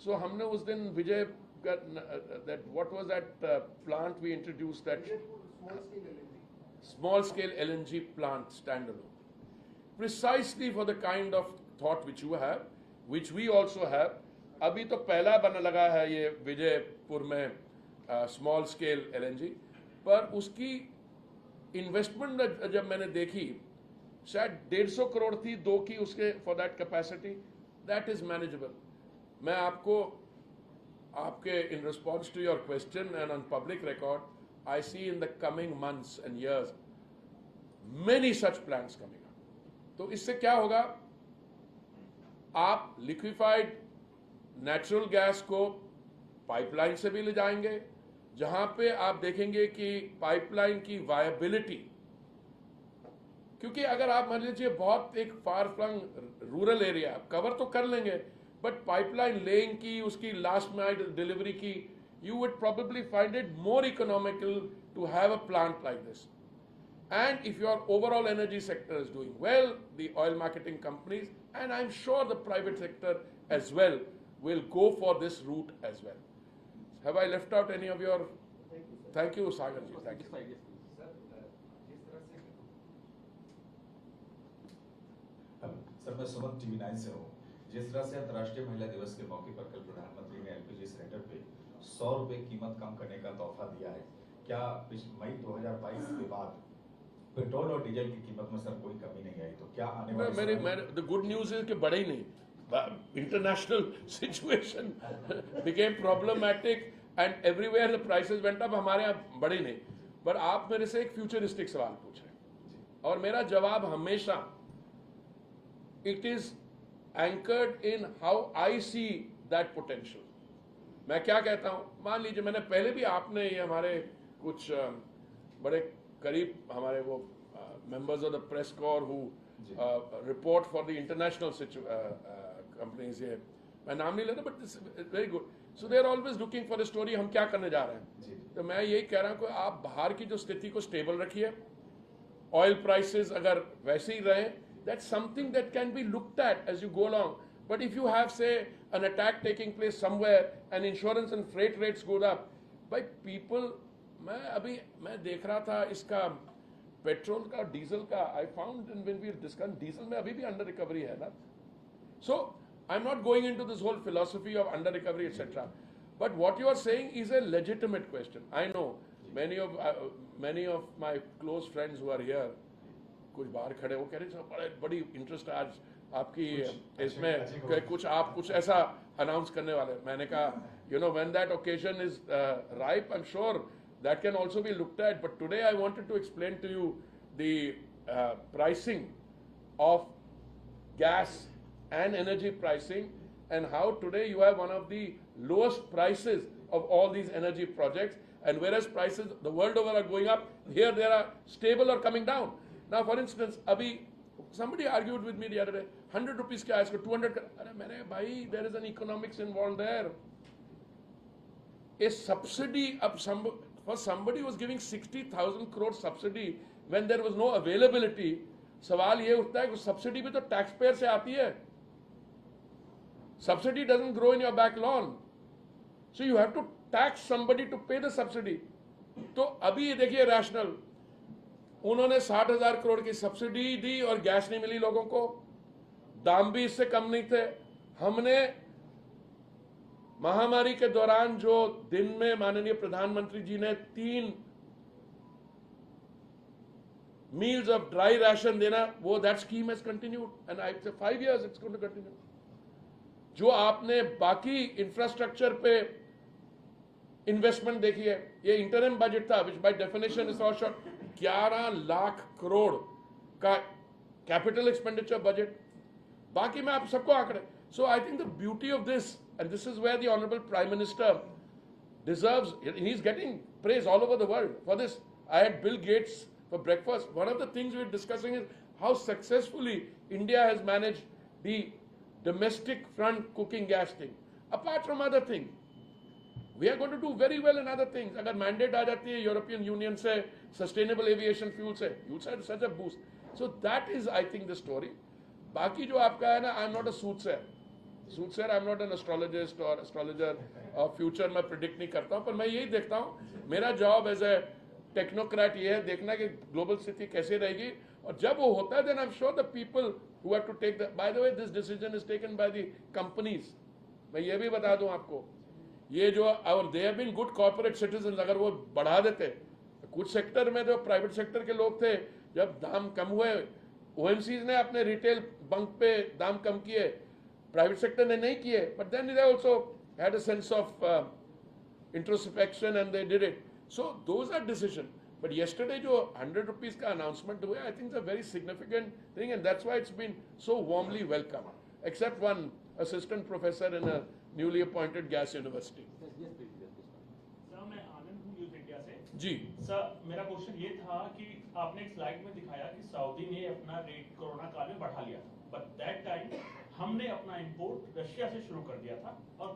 सो हमने उस दिन विजय that what was that plant we introduced, that small scale LNG plant standalone, precisely for the kind of thought which you have, which we also have. अभी तो पहला बन लगा है ये विजयपुर में स्मॉल स्केल LNG, पर उसकी इन्वेस्टमेंट जब मैंने देखी शायद 150 करोड़ थी, 2 की उसके for that capacity. That is manageable. मैं आपको आपके in response to your question and on public record, I see in the coming months and years many such plans coming up. तो इससे क्या होगा, आप लिक्विफाइड नेचुरल गैस को pipeline से भी ले जाएंगे, जहां पे आप देखेंगे कि पाइपलाइन की वायबिलिटी, क्योंकि अगर आप मान लीजिए बहुत एक far flung rural area cover तो कर लेंगे, बट पाइपलाइन लेइंग की, उसकी लास्ट माइल डिलीवरी की, you would probably find it more economical to have a plant like this. And if your overall energy sector is doing well, the oil marketing companies, and I'm sure the private sector as well, will go for this route as well. Have I left out any of your? Thank you, Sagar ji. Thank you. Sir, मैं सुमन TV 9 से हूँ. जिस तरह से अंतर्राष्ट्रीय महिला दिवस के मौके पर कल प्रधानमंत्री ने LPG सिलेंडर पे 100 रुपए कीमत कम करने का तोहफा दिया है, क्या मई 2022 के बाद पेट्रोल और डीजल की कीमत में सर कोई कमी नहीं आई? तो क्या आने वाले द गुड न्यूज इज कि बढ़े ही नहीं. International situation became problematic and everywhere the prices went up. हमारे यहाँ बढ़े ही नहीं. पर आप मेरे से एक फ्यूचरिस्टिक सवाल पूछ रहे हैं और मेरा जवाब हमेशा it is anchored in how I see that potential. मैं क्या कहता हूं, मान लीजिए मैंने पहले भी, आपने ये हमारे कुछ बड़े करीब हमारे वो members of the press corps who report for the international companies, ये मैं नाम नहीं लेता but this very good. So they are always looking for the story, हम क्या करने जा रहे हैं. तो मैं यही कह रहा हूं कि आप बाहर की जो स्थिति को स्टेबल रखिए, ऑयल प्राइसेस अगर वैसे ही रहे, that's something that can be looked at as you go along. But if you have, say, an attack taking place somewhere and insurance and freight rates go up, by people, मैं देख रहा था इसका petrol का, diesel का, I found when we discussed diesel में अभी भी अंडर रिकवरी है ना. So I'm not going into this whole philosophy of under recovery etc. But what you are saying is a legitimate question. I know many of my close friends who are here, कुछ बाहर खड़े हो कह रहे बड़ी interest आज आपकी इसमें, कुछ आप कुछ ऐसा अनाउंस करने वाले. मैंने कहा when that occasion is ripe, I'm sure that can also be looked at. But today I wanted to explain to you the pricing of gas and energy pricing, and how today you have one of the lowest prices of all these energy projects, and whereas prices the world over are going up, here they are stable or coming down. Now, for instance, abhi somebody argued with me the other day, 100 rupees क्या है इसको 200 अरे मैंने भाई, there is an economics involved there. A subsidy for somebody who was giving 60,000 crore subsidy when there was no availability, सवाल ये उठता है कि सब्सिडी भी तो टैक्स पेयर से आती है. Subsidy doesn't grow in your back lawn, so you have to tax somebody to pay the subsidy. तो अभी ये देखिए रैशनल, उन्होंने 60,000 करोड़ की सब्सिडी दी और गैस नहीं मिली लोगों को, दाम भी इससे कम नहीं थे. हमने महामारी के दौरान जो दिन में माननीय प्रधानमंत्री जी ने 3 मील्स ऑफ ड्राई राशन देना, वो that scheme has continued and I say 5 years it's going to continue. जो आपने बाकी इंफ्रास्ट्रक्चर पे इन्वेस्टमेंट देखी है, ये इंटरिम बजट था which by definition is for short 11 lakh crore का कैपिटल एक्सपेंडिचर बजट। बाकी मैं आप सबको आंकड़े, so I think the beauty of this and this is where the honourable prime minister deserves, he is getting praise all over the world for this. I had Bill Gates for breakfast. One of the things we're discussing is how successfully India has managed the domestic front cooking gas thing. Apart from other things, we are going to do very well in other things. अगर mandate आ जाती है European Union से sustainable aviation fuel से, you said such a boost. So that is, I think, the story. बाकी जो आपका है ना, I'm not a soothsayer. Soothsayer, I am not an astrologist और एस्ट्रोलॉजर और फ्यूचर मैं प्रिडिक्ट नहीं करता हूं, पर मैं यही देखता हूं, मेरा जॉब एज ए टेक्नोक्रेट ये है देखना कि ग्लोबल स्थिति कैसे रहेगी, और जब वो होता है then I am sure the people who have to take the, by the way this decision is taken by the companies. मैं ये भी बता दूं आपको, ये जो और they have been good corporate citizen, अगर वो बढ़ा देते, कुछ सेक्टर में जो प्राइवेट सेक्टर के लोग थे, जब दाम कम हुए ओएमसीज ने अपने रिटेल बंक पे दाम कम किए, प्राइवेट सेक्टर ने नहीं किए, but then they also had a sense of introspection and they did it. So those are decision, but yesterday जो 100 रुपीज का अनाउंसमेंट हुआ, I think it's a very significant thing and that's why it's been so warmly welcome, except one assistant professor in a newly appointed gas university. Sir मैं आनंद हूँ news India से। जी sir मेरा question ये था कि आपने एक स्लाइड में दिखाया कि सऊदी ने अपना रेट कोरोना काल में बढ़ा लिया था, बट दैट टाइम हमने अपना इंपोर्ट रशिया से शुरू कर दिया था। और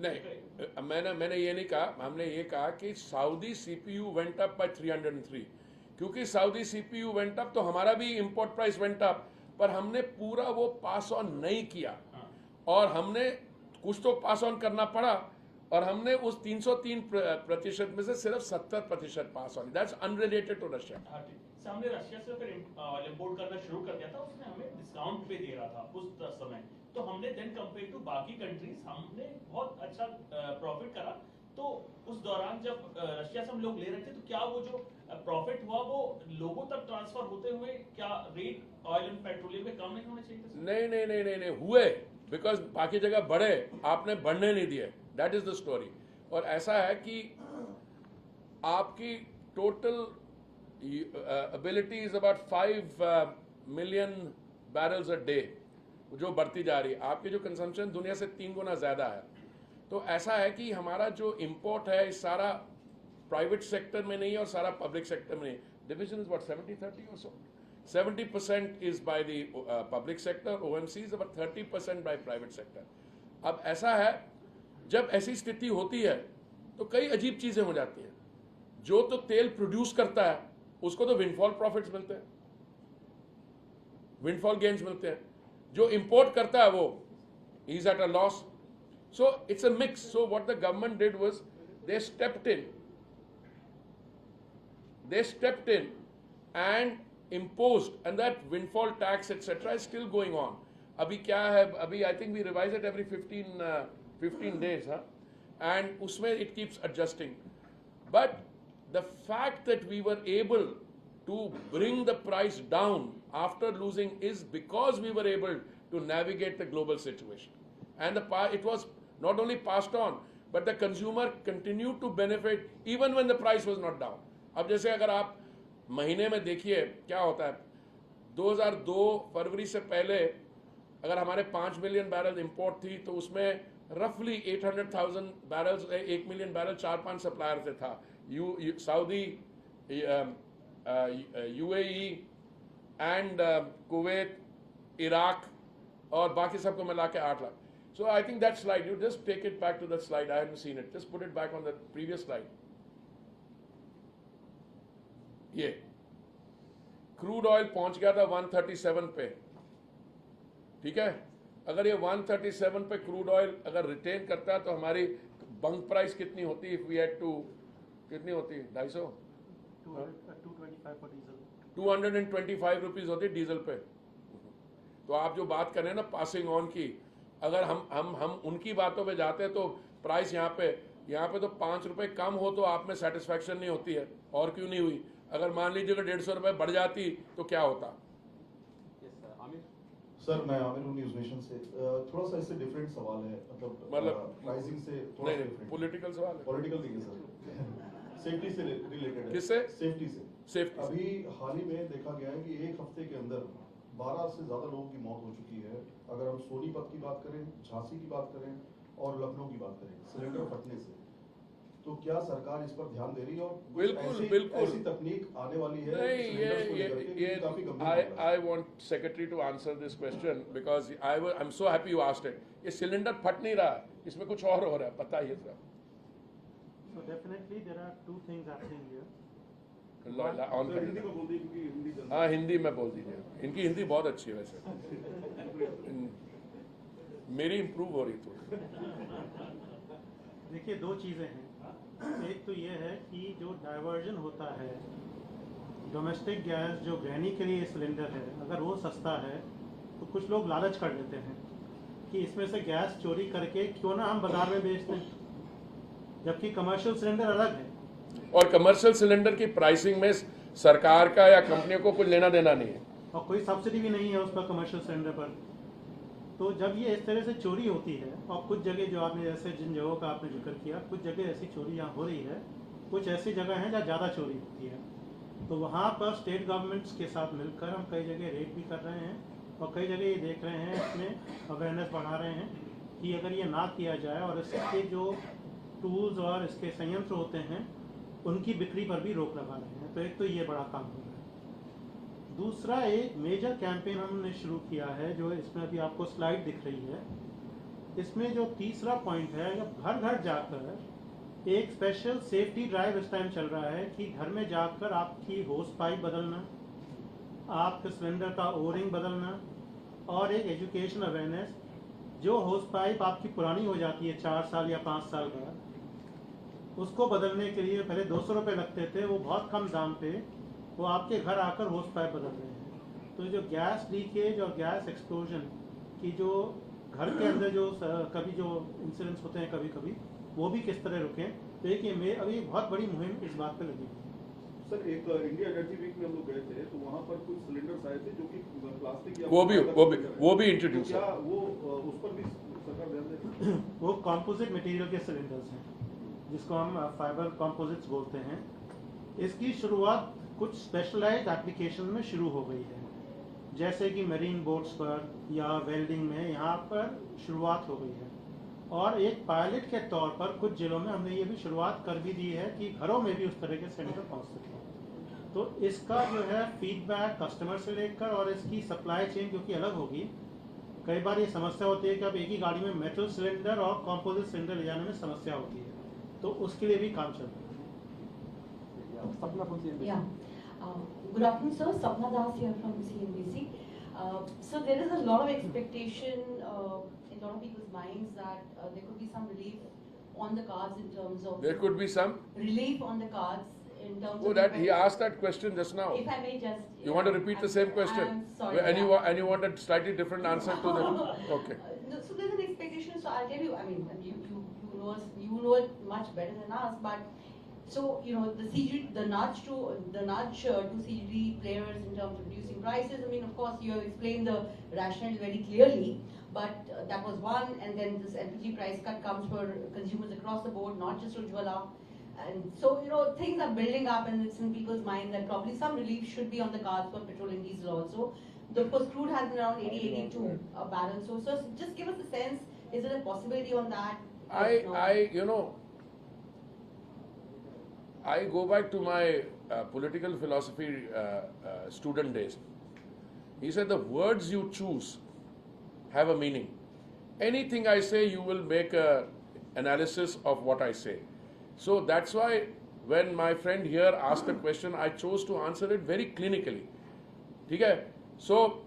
नहीं, मैंने ये नहीं कहा, हमने ये कहा कि Saudi CPU went up by 303, क्योंकि सऊदी सीपीयू वेंट अप तो हमारा भी इंपोर्ट प्राइस वेंट अप, पर हमने पूरा वो पास ऑन नहीं किया, और हमने कुछ तो पास ऑन करना पड़ा, और हमने उस 303% में से सिर्फ 70% pass on, that's unrelated to Russia. हमने रशिया से फिर इंपोर्ट करना शुरू कर दिया था, उसने हमें डिस्काउंट पे दे रहा था उस समय, तो हमने देन कंपेयर टू बाकी कंट्रीज हमने बहुत अच्छा प्रॉफिट करा। तो उस दौरान जब रशिया से हम लोग ले रहे थे, तो क्या वो जो प्रॉफिट हुआ वो लोगों तक ट्रांसफर होते हुए क्या रेट ऑयल एंड पेट्रोलियम में कम नहीं होने चाहिए थे? नहीं हुए, बिकॉज बाकी जगह बढ़े, आपने बढ़ने नहीं दिए, दैट इज द स्टोरी। और ऐसा है कि आपकी total ability is about 5 million barrels a day, जो बढ़ती जा रही है, आपकी जो कंजम्पशन दुनिया से 3 गुना ज्यादा है। तो ऐसा है कि हमारा जो इंपोर्ट है सारा प्राइवेट सेक्टर में नहीं है और सारा पब्लिक सेक्टर में नहीं, डिविजन इज व्हाट 70-30 और सो, 70% is by the public sector, OMC is about 30% by private sector. अब ऐसा है, जब ऐसी स्थिति होती है तो कई अजीब चीजें हो जाती हैं। जो तो तेल प्रोड्यूस करता है उसको तो विंडफॉल प्रॉफिट्स मिलते हैं, विंडफॉल गेन्स मिलते हैं, जो इंपोर्ट करता है वो is at a loss. So it's a mix. So what the government did was they stepped in and imposed, and that windfall tax etc is still going on. अभी क्या है, अभी I think we revise it every 15 days, and उसमें it keeps adjusting. But the fact that we were able to bring the price down after losing is because we were able to navigate the global situation, and it was not only passed on, but the consumer continued to benefit even when the price was not down. अब जैसे अगर आप महीने में देखिए क्या होता है, 2002 फरवरी से पहले अगर हमारे 5 मिलियन बैरल इंपोर्ट थी तो उसमें रफली 800,000 बैरल्स, 1 मिलियन बैरल 4-5 सप्लायर से था, Saudi, UAE and Kuwait, Iraq और बाकी सबको मिला के 8 lakh. So I think that slide, you just take it back to that slide, I haven't seen it, just put it back on the previous slide. ये crude oil पहुंच गया था 137 पे, ठीक है। अगर ये 137 पे क्रूड ऑयल अगर रिटेन करता है तो हमारी बंक प्राइस कितनी होती, इफ वी हैड टू, कितनी होती, 250, 225 रुपीज होती डीजल पे। तो आप जो बात कर रहे हैं ना पासिंग ऑन की, अगर हम उनकी बातों पे जाते हैं तो प्राइस यहाँ पे तो 5 रुपए कम हो तो आप में सेटिस्फैक्शन नहीं होती है, और क्यों नहीं हुई। अगर मान लीजिए कि 150 रुपए बढ़ जाती तो क्या होता। सर मैं आमिर हूँ न्यूज़ नेशन से। थोड़ा सा इससे डिफरेंट सवाल है, मतलब प्राइसिंग से थोड़ा सा डिफरेंट। पॉलिटिकल सवाल है। पॉलिटिकल नहीं है सर, सेफ्टी से रिलेटेड है। किससे? सेफ्टी से। सेफ्टी। अभी हाल ही में देखा गया है कि एक हफ्ते के अंदर 12 से ज्यादा लोगों की मौत हो चुकी है। अगर हम सोनीपत की बात करें, झांसी की बात करें और लखनऊ की बात करें, सिलेंडर फटने से, तो क्या सरकार इस पर ध्यान दे रही है? और बिल्कुल ऐसी तकनीक आने वाली है नहीं, सिलेंडर्स को लेकर के, ये काफी गंभीर मामला है। I want secretary to answer this question because I'm so happy you asked it. ये सिलेंडर फट नहीं रहा, इसमें कुछ और हो रहा है, बताइए sir. So definitely there are two things happening here. On कर हिंदी में बोल दी क्योंकि हिंदी जल्दी। हाँ, हिंदी में बोल दीजिए। इनकी हिंदी बहुत अच्छी है वैसे। मेरी इम्प्रूव हो रही थोड़ी। देखिए दो चीज़ें हैं। एक तो ये है कि जो डाइवर्जन होता है डोमेस्टिक गैस, जो गृहिणी के लिए सिलेंडर है, अगर वो सस्ता है तो कुछ लोग लालच कर लेते हैं कि इसमें से गैस चोरी करके क्यों ना हम बाजार में बेच दें, जबकि कमर्शियल सिलेंडर अलग है। और कमर्शियल सिलेंडर की प्राइसिंग में सरकार का या कंपनियों को कुछ लेना देना नहीं है, और कोई सब्सिडी भी नहीं है उस पर, कमर्शियल सिलेंडर पर। तो जब ये इस तरह से चोरी होती है, और कुछ जगह जो आपने जैसे जिन जगहों का आपने जिक्र किया, कुछ जगह ऐसी चोरी यहाँ हो रही है, कुछ ऐसी जगह हैं जहाँ ज़्यादा चोरी होती है, तो वहाँ पर स्टेट गवर्नमेंट्स के साथ मिलकर हम कई जगह रेड भी कर रहे हैं, और कई जगह ये देख रहे हैं, इसमें अवेयरनेस बढ़ा रहे हैं कि अगर ये ना किया जाए और इसके जो टूल्स और इसके संयंत्र होते हैं उनकी बिक्री पर भी रोक लगा रहे हैं। तो एक तो ये बड़ा काम हो रहा है। दूसरा, एक मेजर कैंपेन हमने शुरू किया है, जो इसमें अभी आपको स्लाइड दिख रही है। इसमें जो तीसरा पॉइंट है, घर घर जाकर एक स्पेशल सेफ्टी ड्राइव इस टाइम चल रहा है कि घर में जाकर आपकी होस पाइप बदलना, आपके सिलेंडर का ओरिंग बदलना, और एक एजुकेशन अवेयरनेस। जो होस पाइप आपकी पुरानी हो जाती है 4 साल या 5 साल बाद, उसको बदलने के लिए पहले 200 रुपये लगते थे, वो बहुत कम दाम पे वो आपके घर आकर होस पाइप बदल रहे हैं। तो जो गैस लीकेज और गैस एक्सप्लोजन की जो घर के अंदर जो कभी जो इंसिडेंट्स होते हैं कभी कभी, वो भी किस तरह रुकें, तो एक ये अभी बहुत बड़ी मुहिम इस बात पे लगी है। सर एक इंडिया एनर्जी वीक में हम लोग गए थे, तो वहाँ पर कुछ सिलेंडर्स आए थे जो कि प्लास्टिक या वो भी इंट्रोड्यूस क्या वो उस पर भी सरकार ध्यान दे? वो कॉम्पोजिट मटेरियल के सिलेंडर्स हैं, जिसको हम फाइबर कॉम्पोजिट्स बोलते हैं। इसकी शुरुआत कुछ स्पेशलाइज्ड एप्लीकेशन में शुरू हो गई है, जैसे कि मरीन बोट्स पर या वेल्डिंग में, यहाँ पर शुरुआत हो गई है। और एक पायलट के तौर पर कुछ जिलों में हमने ये भी शुरुआत कर भी दी है कि घरों में भी उस तरह के सिलेंडर पहुँच सकें। तो इसका जो है फीडबैक कस्टमर से लेकर, और इसकी सप्लाई चेन क्योंकि अलग होगी, कई बार ये समस्या होती है कि अब एक ही गाड़ी में मेटल सिलेंडर और कॉम्पोजिट सिलेंडर ले जाने में समस्या होती है, तो उसके लिए भी काम चल रहा है। Good afternoon, sir. Sapna Das here from CNBC. So there is a lot of expectation in a lot of people's minds that there could be some relief on the cards in terms of. There could be some relief on the cards in terms of. Oh, that he asked that question just now. If I may just. You want to repeat the same question? I'm sorry. And you want a slightly different answer to the. Okay. So there's an expectation. So I'll tell you. I mean, you know it much better than us, but. So the nudge to CGD players in terms of reducing prices. I mean, of course, you have explained the rationale very clearly, but that was one. And then this LPG price cut comes for consumers across the board, not just Ujjwala. And so things are building up, and it's in people's mind that probably some relief should be on the cards for petrol and diesel also. Of course, crude has been around 80-82 a barrel. So just give us a sense. Is there a possibility on that? I go back to my political philosophy student days. He said the words you choose have a meaning. Anything I say, you will make an analysis of what I say. So that's why when my friend here asked the question, I chose to answer it very clinically. Okay? So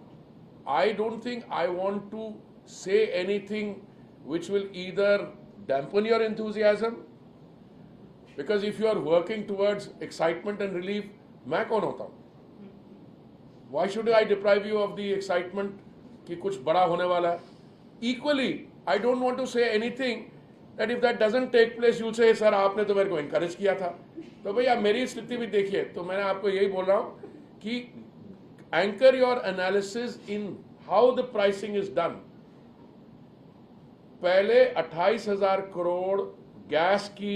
I don't think I want to say anything which will either dampen your enthusiasm, because if you are working towards excitement and relief, मैं कौन होता हूँ? Why should I deprive you of the excitement कि कुछ बड़ा होने वाला है? Equally, I don't want to say anything that if that doesn't take place, you'll say, sir आपने तो मेरे को encourage किया था। तो भैया मेरी स्थिति भी देखिए, तो मैंने आपको यही बोल रहा हूँ कि anchor your analysis in how the pricing is done. पहले 28,000 करोड़ गैस की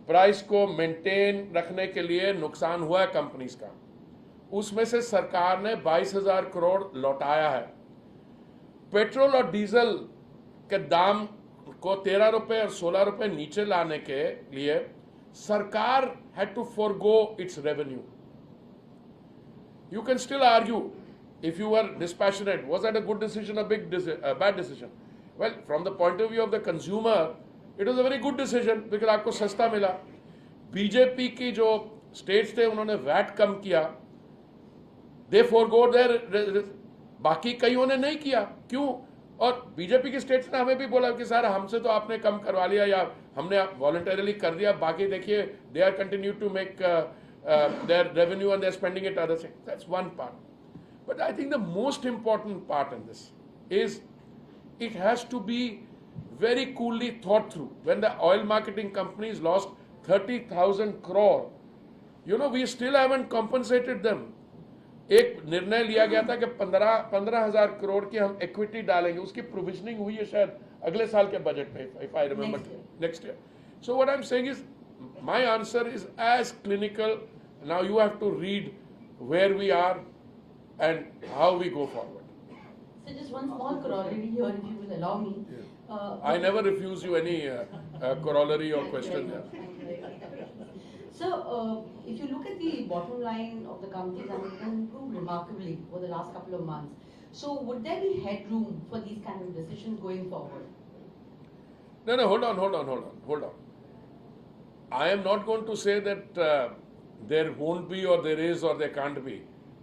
प्राइस को मेंटेन रखने के लिए नुकसान हुआ है कंपनीज का. उसमें से सरकार ने 22,000 करोड़ लौटाया है. पेट्रोल और डीजल के दाम को 13 रुपए और 16 रुपए नीचे लाने के लिए सरकार had to forego its revenue. You can still argue, if you were dispassionate, was that a good decision or a bad decision? Well, from the point of view of the consumer, it was a very good decision because आपको सस्ता मिला. BJP की जो states थे उन्होंने VAT कम किया. They forego their, बाकी कईयों ने नहीं किया. क्यों? और बीजेपी की स्टेट्स ने हमें भी बोला कि सर हमसे तो आपने कम करवा लिया या हमने वॉलंटरली कर दिया, बाकी देखिए they are continue to make their revenue and they are spending it other things. That's one part. But I think the most important part in this is it has to be very coolly thought through. When the oil marketing companies lost 30,000 crore, you know, we still haven't compensated them. एक निर्णय लिया गया था कि 15,000 करोड़ की हम equity डालेंगे. उसकी प्रोविजनिंग हुई है शायद अगले साल के बजट में, if I remember, next year. So what I'm saying is, my answer is as clinical. Now you have to read where we are and how we go forward. So just one small corollary here, if you will allow me. I never refuse you any corollary or question. So, if you look at the bottom line of the companies, and it has improved remarkably over the last couple of months. So, would there be headroom for these kind of decisions going forward? No, hold on. I am not going to say that there won't be or there is or there can't be.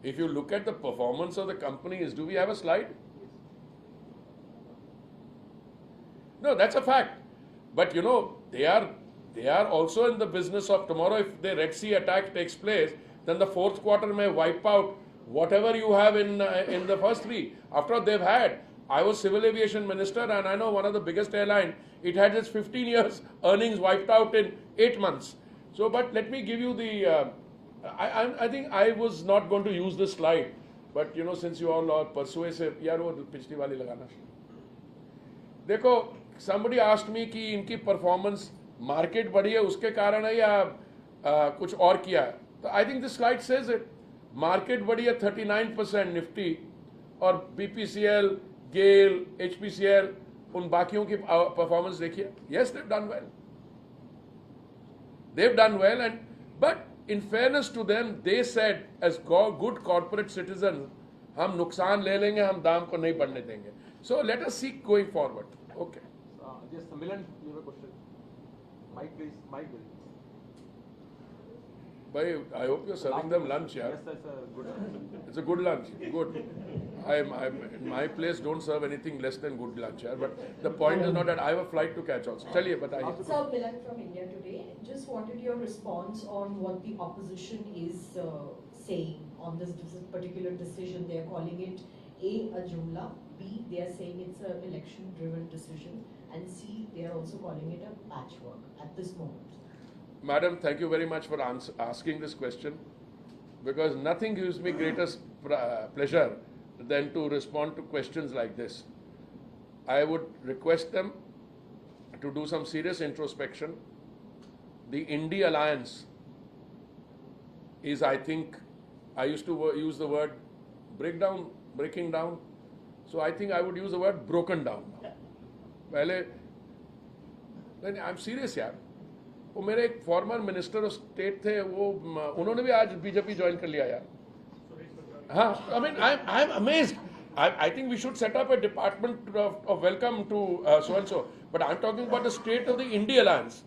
If you look at the performance of the companies, do we have a slide? No, that's a fact. But you know, they are also in the business of tomorrow. If the Red Sea attack takes place, then the fourth quarter may wipe out whatever you have in the first three. After all, they've had. I was civil aviation minister, and I know one of the biggest airline. It had its 15 years earnings wiped out in 8 months. So, but let me give you the. I think I was not going to use this slide, but you know, since you all are persuasive, यार वो पिछली वाली लगाना. देखो, somebody asked me कि इनकी performance market बढ़ी है उसके कारण है या कुछ और किया है. तो I think this slide says it. Market बढ़ी है 39% निफ्टी और BPCL, GAIL, HPCL उन बाकियों की performance देखिए. Yes, they've done well. They've done well, and but in fairness to them, they said as good corporate citizens, हम नुकसान ले लेंगे, हम दाम को नहीं बढ़ने देंगे. So let us see going forward. Okay. Yes, Milan, you have a question. Mike, please. Mike, please. Bhai, I hope you're serving them lunch, yeah. Yes, that's a good. It's a good lunch. Good. I'm in my place don't serve anything less than good lunch, yeah. But the point is not that I have a flight to catch also. Chaliye, bataiye. Sir, Milan from India Today. Just wanted your response on what the opposition is saying on this particular decision. They are calling it A jumla, B they are saying it's an election-driven decision, and C they are also calling it a patchwork at this moment. Madam, thank you very much for asking this question, because nothing gives me greater pleasure than to respond to questions like this. I would request them to do some serious introspection. The India Alliance is, I think, I used to use the word breaking down. So I think I would use the word broken down now. पहले, I'm serious यार. वो मेरे एक former minister of state थे, वो उन्होंने भी आज बीजेपी ज्वाइन कर लिया यार. हाँ, I mean I'm amazed. I think we should set up a department of welcome to so and so. But I'm talking about the state of the India Alliance.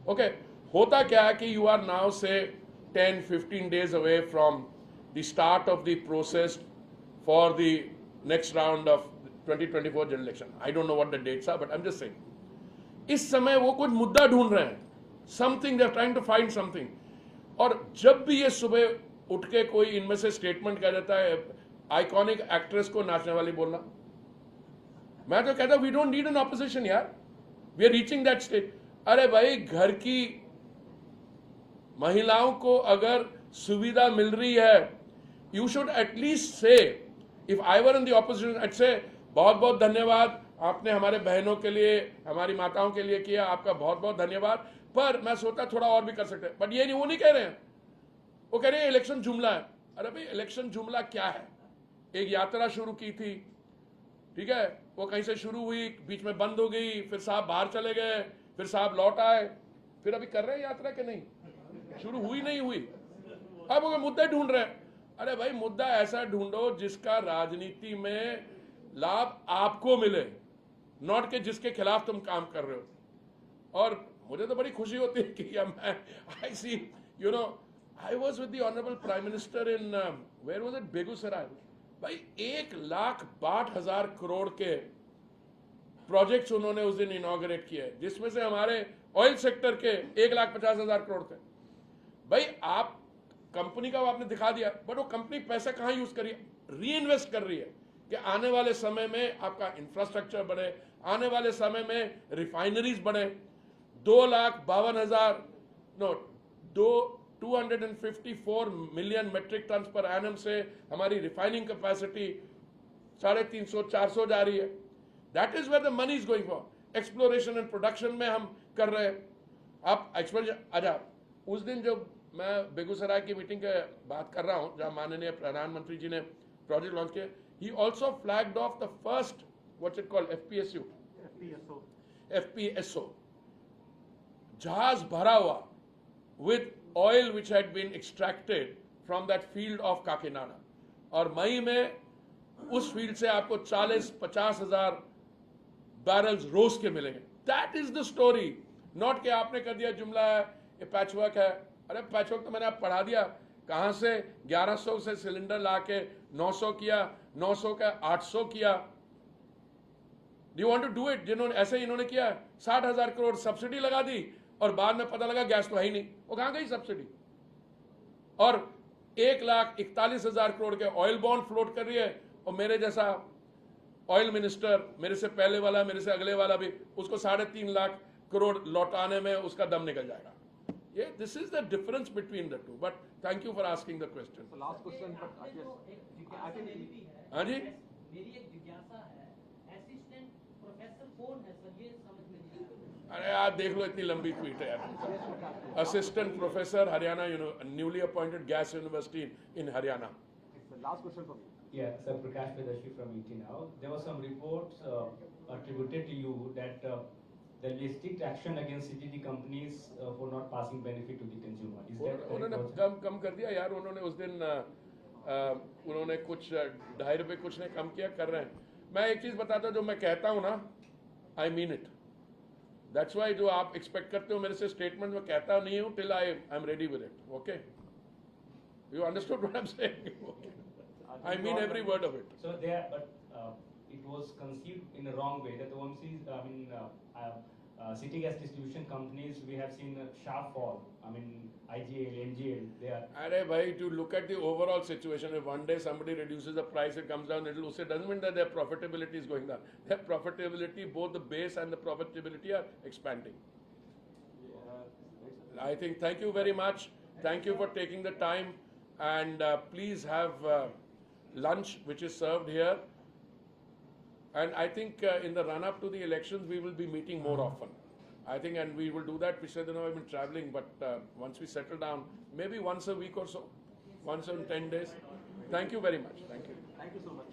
Okay, होता क्या है कि you are now say 10-15 days away from the start of the process for the next round of 2024 general election. I don't know what the dates are, but I'm just saying. इस समय वो कुछ मुद्दा ढूंढ रहे हैं. Something they're trying to find something. और जब भी ये सुबह उठ के कोई इनमें से स्टेटमेंट कह देता है आइकॉनिक एक्ट्रेस को नाचने वाली बोलना, मैं तो कहता हूं we don't need an opposition यार. We are reaching that state. अरे भाई, घर की महिलाओं को अगर सुविधा मिल रही है, यू शुड एटलीस्ट से if I were in the opposition I'd say बहुत बहुत धन्यवाद, आपने हमारे बहनों के लिए, हमारी माताओं के लिए किया, आपका बहुत बहुत धन्यवाद। पर मैं सोचता थोड़ा और भी कर सकते हैं, बट ये नहीं, वो नहीं कह रहे हैं। वो कह रहे हैं इलेक्शन जुमला है। अरे भाई इलेक्शन जुमला क्या है? एक यात्रा शुरू की थी, ठीक है, वो कहीं से शुरू हुई, बीच में बंद हो गई, फिर साहब बाहर चले गए, फिर साहब लौट आए, फिर अभी कर रहे हैं यात्रा के नहीं, शुरू हुई नहीं हुई, अब वो मुद्दे ढूंढ रहे हैं। अरे भाई मुद्दा ऐसा ढूंढो जिसका राजनीति में लाभ आपको मिले, नॉट के जिसके खिलाफ तुम काम कर रहे हो। और मुझे तो बड़ी खुशी होती है कि मैं I see you know I was with the honourable prime minister in where was it, Begusarai. भाई 1,62,000 करोड़ के प्रोजेक्ट्स उन्होंने उस दिन इनॉग्रेट किए, जिसमें से हमारे ऑयल सेक्टर के 1,50,000 करोड़ थे। भाई आप कंपनी का आपने दिखा दिया, बट वो कंपनी पैसा कहां यूज कर रही है? री इन्वेस्ट कर रही है कि आने वाले समय में आपका इंफ्रास्ट्रक्चर बढ़े, आने वाले समय में रिफाइनरीज बढ़े। 2,52,000 no 254 million metric ton per annum से हमारी रिफाइनिंग कैपेसिटी 350-400 जा रही है। That is where the money is going for. Exploration and production में हम कर रहे हैं। आप एक्सप्लोरेशन, अच्छा उस दिन जो मैं बेगूसराय की मीटिंग के बात कर रहा हूं जहां माननीय प्रधानमंत्री जी ने प्रोजेक्ट लॉन्च किया, he also flagged of the first what's it called FPSO, जहाज भरा हुआ with oil which had been extracted from that field of Kakinada, और मई में उस फील्ड से आपको 40-50,000 बैरल्स रोज के मिलेंगे। That is the story, not कि आपने कर दिया जुमला है ये पैचवर्क है। अरे पैचवर्क तो मैंने आप पढ़ा दिया, कहां से 1100 से सिलेंडर लाके 900 किया, 900 का 800 किया। Do you want to do it? जिन्होंने ऐसे ही इन्होंने किया, 60,000 करोड़ सब्सिडी लगा दी और बाद में पता लगा गैस तो है ही नहीं, वो कहां गई सब्सिडी? और 1,41,000 करोड़ के ऑयल बॉन्ड फ्लोट कर रही है, और मेरे जैसा ऑयल मिनिस्टर, मेरे से पहले वाला, मेरे से अगले वाला भी, उसको 3.5 लाख करोड़ लौटाने में उसका दम निकल जाएगा। ये this is the difference between the two. But thank you for asking the question. Last question. हाँ जी, मेरी एक जिज्ञासा है, असिस्टेंट प्रोफेसर कौन है सर, ये समझ में नहीं आता। अरे यार देख लो, इतनी लंबी ट्वीट है यार। Assistant professor Haryana newly appointed gas university in Haryana. Last question for me. Yeah, sir, Prakash Vedashri from ET Now. There were some reports attributed to you that there will be strict action against CGD companies for not passing benefit to the consumer. Is that correct? उन्होंने कम कर दिया यार, उन्होंने उस दिन उन्होंने कुछ 2.5 रुपये कुछ ने कम किया, कर रहे हैं। मैं एक चीज बताता हूँ, जो मैं कहता हूँ ना, I mean it. That's why जो आप एक्सपेक्ट करते हो मेरे से स्टेटमेंट में कहता नहीं हूँ till I am ready with it. Okay, you understood what I am saying? I mean every word of it. So there, but it was conceived in a wrong way that the OMCs, city gas distribution companies, we have seen a sharp fall. I mean, IGL, NGL, they are. अरे भाई, to look at the overall situation, if one day somebody reduces the price, it comes down, it doesn't mean that their profitability is going down. Their profitability, both the base and the profitability are expanding. I think, thank you very much. Thank you for taking the time, and please have lunch which is served here. And I think in the run up to the elections we will be meeting more often. I think, and we will do that. We said, I've been traveling, but once we settle down, maybe once a week or so, once in 10 days. Thank you very much. Thank you. Thank you so much.